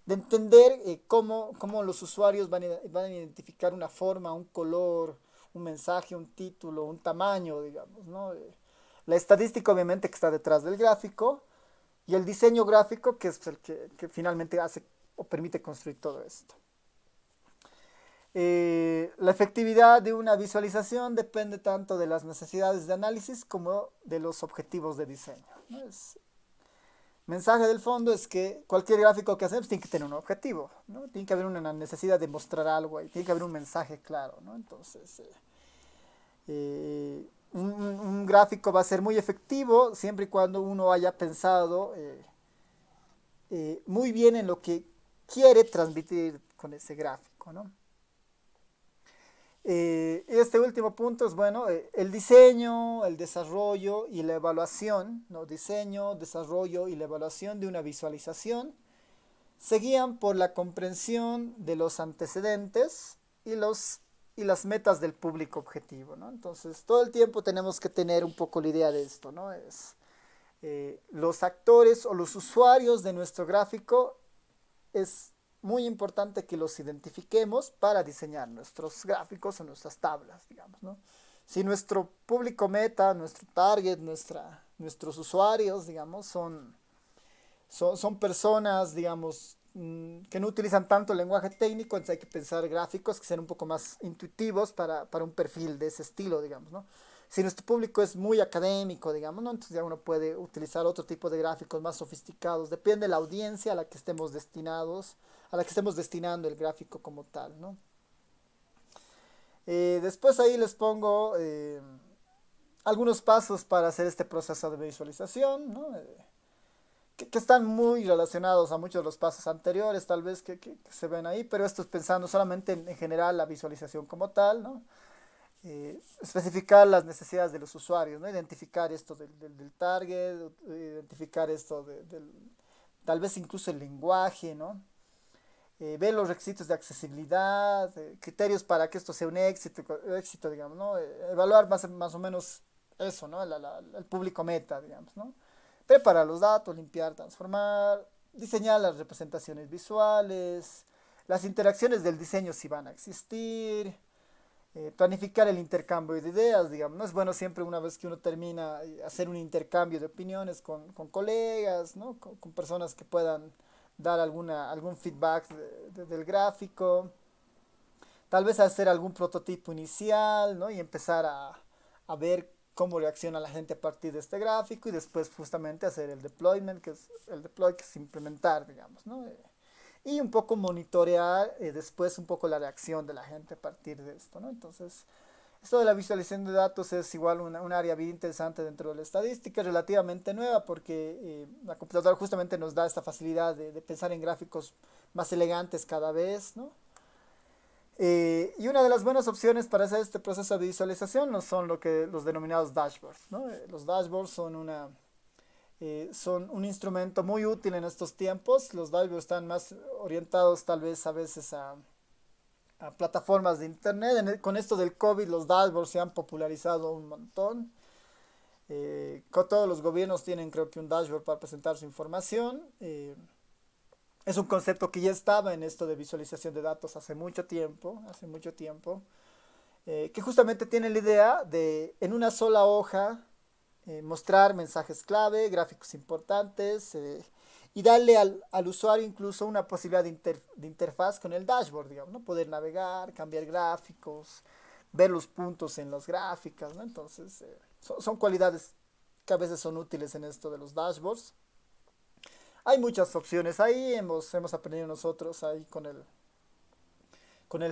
entender cómo los usuarios van a identificar una forma, un color, un mensaje, un título, un tamaño, digamos, ¿no? La estadística obviamente que está detrás del gráfico y el diseño gráfico que es el que finalmente hace o permite construir todo esto. La efectividad de una visualización depende tanto de las necesidades de análisis como de los objetivos de diseño, ¿no? Mensaje del fondo es que cualquier gráfico que hacemos tiene que tener un objetivo, ¿no? Tiene que haber una necesidad de mostrar algo ahí, tiene que haber un mensaje claro, ¿no? Entonces, un gráfico va a ser muy efectivo siempre y cuando uno haya pensado muy bien en lo que quiere transmitir con ese gráfico, ¿no? Este último punto es, bueno, el diseño, el desarrollo y la evaluación, ¿no? Diseño, desarrollo y la evaluación de una visualización se guían por la comprensión de los antecedentes y las metas del público objetivo, ¿no? Entonces, todo el tiempo tenemos que tener un poco la idea de esto, ¿no? Los actores o los usuarios de nuestro gráfico es muy importante que los identifiquemos para diseñar nuestros gráficos o nuestras tablas, digamos, ¿no? Si nuestro público meta, nuestro target, nuestros usuarios, digamos, son personas, digamos, que no utilizan tanto el lenguaje técnico, entonces hay que pensar gráficos que sean un poco más intuitivos para un perfil de ese estilo, digamos, ¿no? Si nuestro público es muy académico, digamos, ¿no? Entonces ya uno puede utilizar otro tipo de gráficos más sofisticados. Depende de la audiencia a la que estemos destinados, a la que estemos destinando el gráfico como tal, ¿no? Después ahí les pongo algunos pasos para hacer este proceso de visualización, ¿no? Que están muy relacionados a muchos de los pasos anteriores, tal vez que se ven ahí, pero esto es pensando solamente en general la visualización como tal, ¿no? Especificar las necesidades de los usuarios, ¿no? Identificar esto del target, identificar esto tal vez incluso el lenguaje, ¿no? Ver los requisitos de accesibilidad, criterios para que esto sea un éxito, digamos, ¿no? Evaluar más o menos eso, ¿no? El público meta, digamos, ¿no? Preparar los datos, limpiar, transformar, diseñar las representaciones visuales, las interacciones del diseño si van a existir, planificar el intercambio de ideas, digamos, ¿no? Es bueno siempre una vez que uno termina hacer un intercambio de opiniones con colegas, ¿no? Con personas que puedan dar algún feedback del gráfico, tal vez hacer algún prototipo inicial, ¿no? Y empezar a ver cómo reacciona la gente a partir de este gráfico y después justamente hacer el deployment, que es el deploy, que es implementar, digamos, ¿no? Y un poco monitorear después un poco la reacción de la gente a partir de esto, ¿no? Entonces, esto de la visualización de datos es igual un área bien interesante dentro de la estadística, relativamente nueva porque la computadora justamente nos da esta facilidad de pensar en gráficos más elegantes cada vez, ¿no? Y una de las buenas opciones para hacer este proceso de visualización no son los denominados dashboards, ¿no? Los dashboards son un instrumento muy útil en estos tiempos. Los dashboards están más orientados tal vez a veces a plataformas de internet. Con esto del COVID los dashboards se han popularizado un montón. Todos los gobiernos tienen creo que un dashboard para presentar su información. Es un concepto que ya estaba en esto de visualización de datos hace mucho tiempo, que justamente tiene la idea de en una sola hoja mostrar mensajes clave, gráficos importantes y darle al usuario incluso una posibilidad de interfaz con el dashboard, digamos, ¿no? Poder navegar, cambiar gráficos, ver los puntos en las gráficas, ¿no? Entonces, son cualidades que a veces son útiles en esto de los dashboards. Hay muchas opciones ahí, hemos aprendido nosotros ahí con el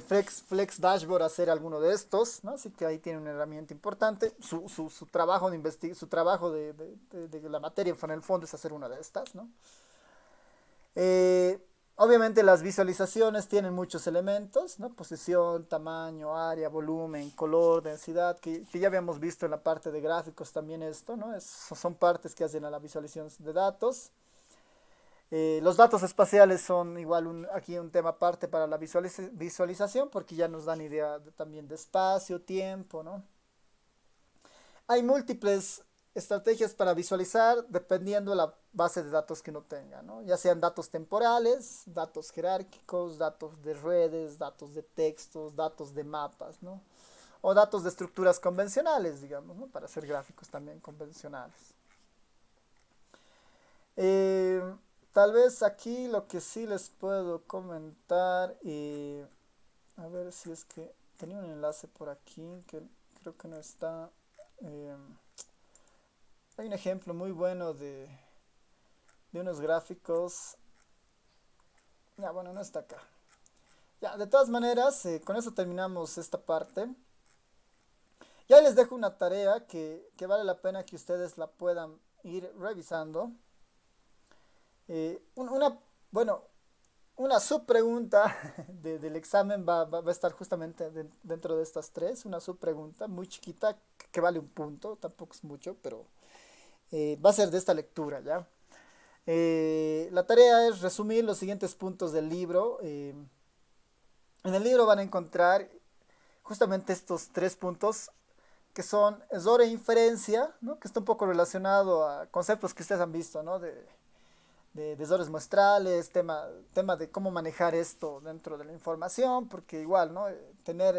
Flex Dashboard a hacer alguno de estos, ¿no? Así que ahí tiene una herramienta importante. Su trabajo su trabajo de la materia en el fondo es hacer una de estas, ¿no? Obviamente las visualizaciones tienen muchos elementos, ¿no? Posición, tamaño, área, volumen, color, densidad, que ya habíamos visto en la parte de gráficos también esto, ¿no? Son partes que hacen a la visualización de datos. Los datos espaciales son igual aquí un tema aparte para la visualización porque ya nos dan idea también de espacio, tiempo, ¿no? Hay múltiples estrategias para visualizar dependiendo de la base de datos que uno tenga, ¿no? Ya sean datos temporales, datos jerárquicos, datos de redes, datos de textos, datos de mapas, ¿no? O datos de estructuras convencionales, digamos, ¿no? Para hacer gráficos también convencionales. Eh, Tal vez aquí lo que sí les puedo comentar, a ver si es que tenía un enlace por aquí que creo que no está. eh, Hay un ejemplo muy bueno de unos gráficos. Ya, bueno, no está acá. Ya, de todas maneras, con eso terminamos esta parte. Ya les dejo una tarea que vale la pena que ustedes la puedan ir revisando. Eh, un- una, bueno, una subpregunta del examen va a estar justamente dentro de estas tres. Una subpregunta muy chiquita que vale un punto, tampoco es mucho, pero va a ser de esta lectura, ¿ya? La tarea es resumir los siguientes puntos del libro. En el libro van a encontrar justamente estos tres puntos que son error e inferencia, ¿no? Que está un poco relacionado a conceptos que ustedes han visto, ¿no? De errores muestrales, tema de cómo manejar esto dentro de la información, porque igual, ¿no? Tener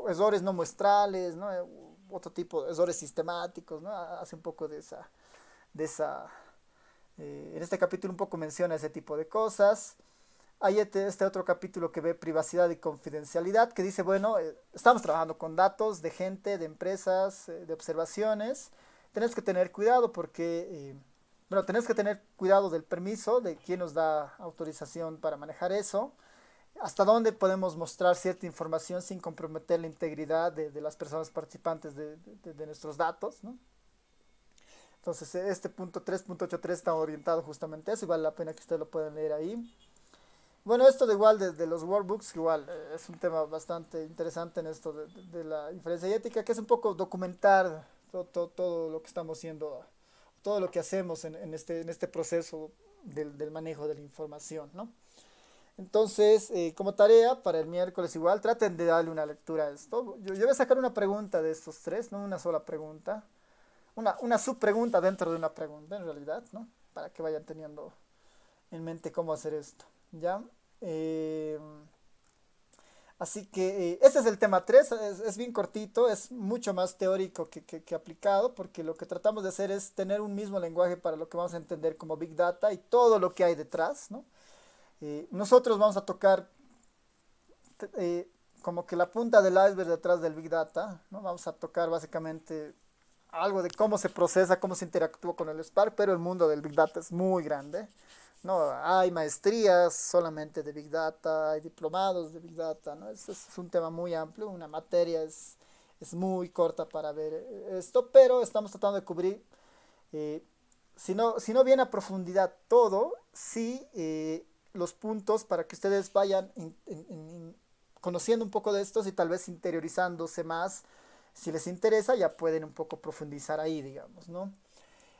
errores no muestrales, ¿no? Otro tipo de errores sistemáticos, ¿no? Hace un poco de esa en este capítulo un poco menciona ese tipo de cosas. Hay este otro capítulo que ve privacidad y confidencialidad, que dice, bueno, estamos trabajando con datos de gente, de empresas, de observaciones. Tenés que tener cuidado porque, bueno, tenés que tener cuidado del permiso, de quién nos da autorización para manejar eso, hasta dónde podemos mostrar cierta información sin comprometer la integridad de las personas participantes de nuestros datos, ¿no? Entonces, este punto 3.83 está orientado justamente a eso y vale la pena que ustedes lo puedan leer ahí. Bueno, esto de igual de los workbooks, igual es un tema bastante interesante en esto de la inferencia y ética, que es un poco documentar todo lo que estamos haciendo, todo lo que hacemos en este proceso del manejo de la información, ¿no? Entonces, como tarea para el miércoles igual, traten de darle una lectura a esto. Yo voy a sacar una pregunta de estos tres, no una sola pregunta, una subpregunta dentro de una pregunta en realidad, ¿no? Para que vayan teniendo en mente cómo hacer esto, ¿ya? Eh, Así que este es el tema 3, es bien cortito, es mucho más teórico que aplicado, porque lo que tratamos de hacer es tener un mismo lenguaje para lo que vamos a entender como Big Data y todo lo que hay detrás, ¿no? Nosotros vamos a tocar como que la punta del iceberg detrás del Big Data, ¿no? Vamos a tocar básicamente algo de cómo se procesa, cómo se interactúa con el Spark, pero el mundo del Big Data es muy grande. No, hay maestrías solamente de Big Data, hay diplomados de Big Data, ¿no? Es un tema muy amplio, una materia es muy corta para ver esto, pero estamos tratando de cubrir, eh, si no viene a profundidad todo, sí los puntos para que ustedes vayan conociendo un poco de estos y tal vez interiorizándose más. Si les interesa, ya pueden un poco profundizar ahí, digamos, ¿no?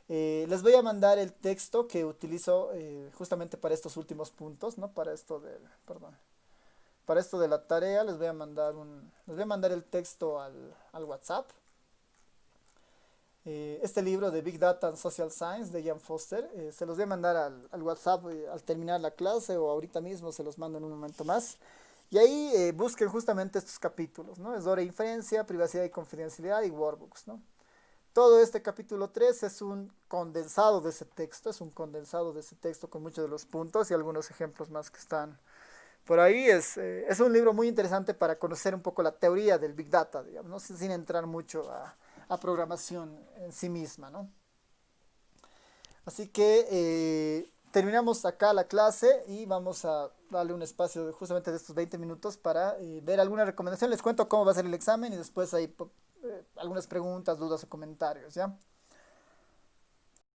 Les voy a mandar el texto que utilizo justamente para estos últimos puntos, ¿no? Perdón, para esto de la tarea les voy a mandar el texto al WhatsApp. Este libro de Big Data and Social Science de Ian Foster, se los voy a mandar al WhatsApp al terminar la clase o ahorita mismo se los mando en un momento más. Y ahí busquen justamente estos capítulos, ¿no? Es hora de inferencia, privacidad y confidencialidad y workbooks, ¿no? Todo este capítulo 3 es un condensado de ese texto, con muchos de los puntos y algunos ejemplos más que están por ahí. Es un libro muy interesante para conocer un poco la teoría del Big Data, digamos, ¿no? Sin entrar mucho a programación en sí misma, ¿no? Así que terminamos acá la clase y vamos a darle un espacio justamente de estos 20 minutos para ver alguna recomendación. Les cuento cómo va a ser el examen y después hay algunas preguntas, dudas o comentarios, ¿ya?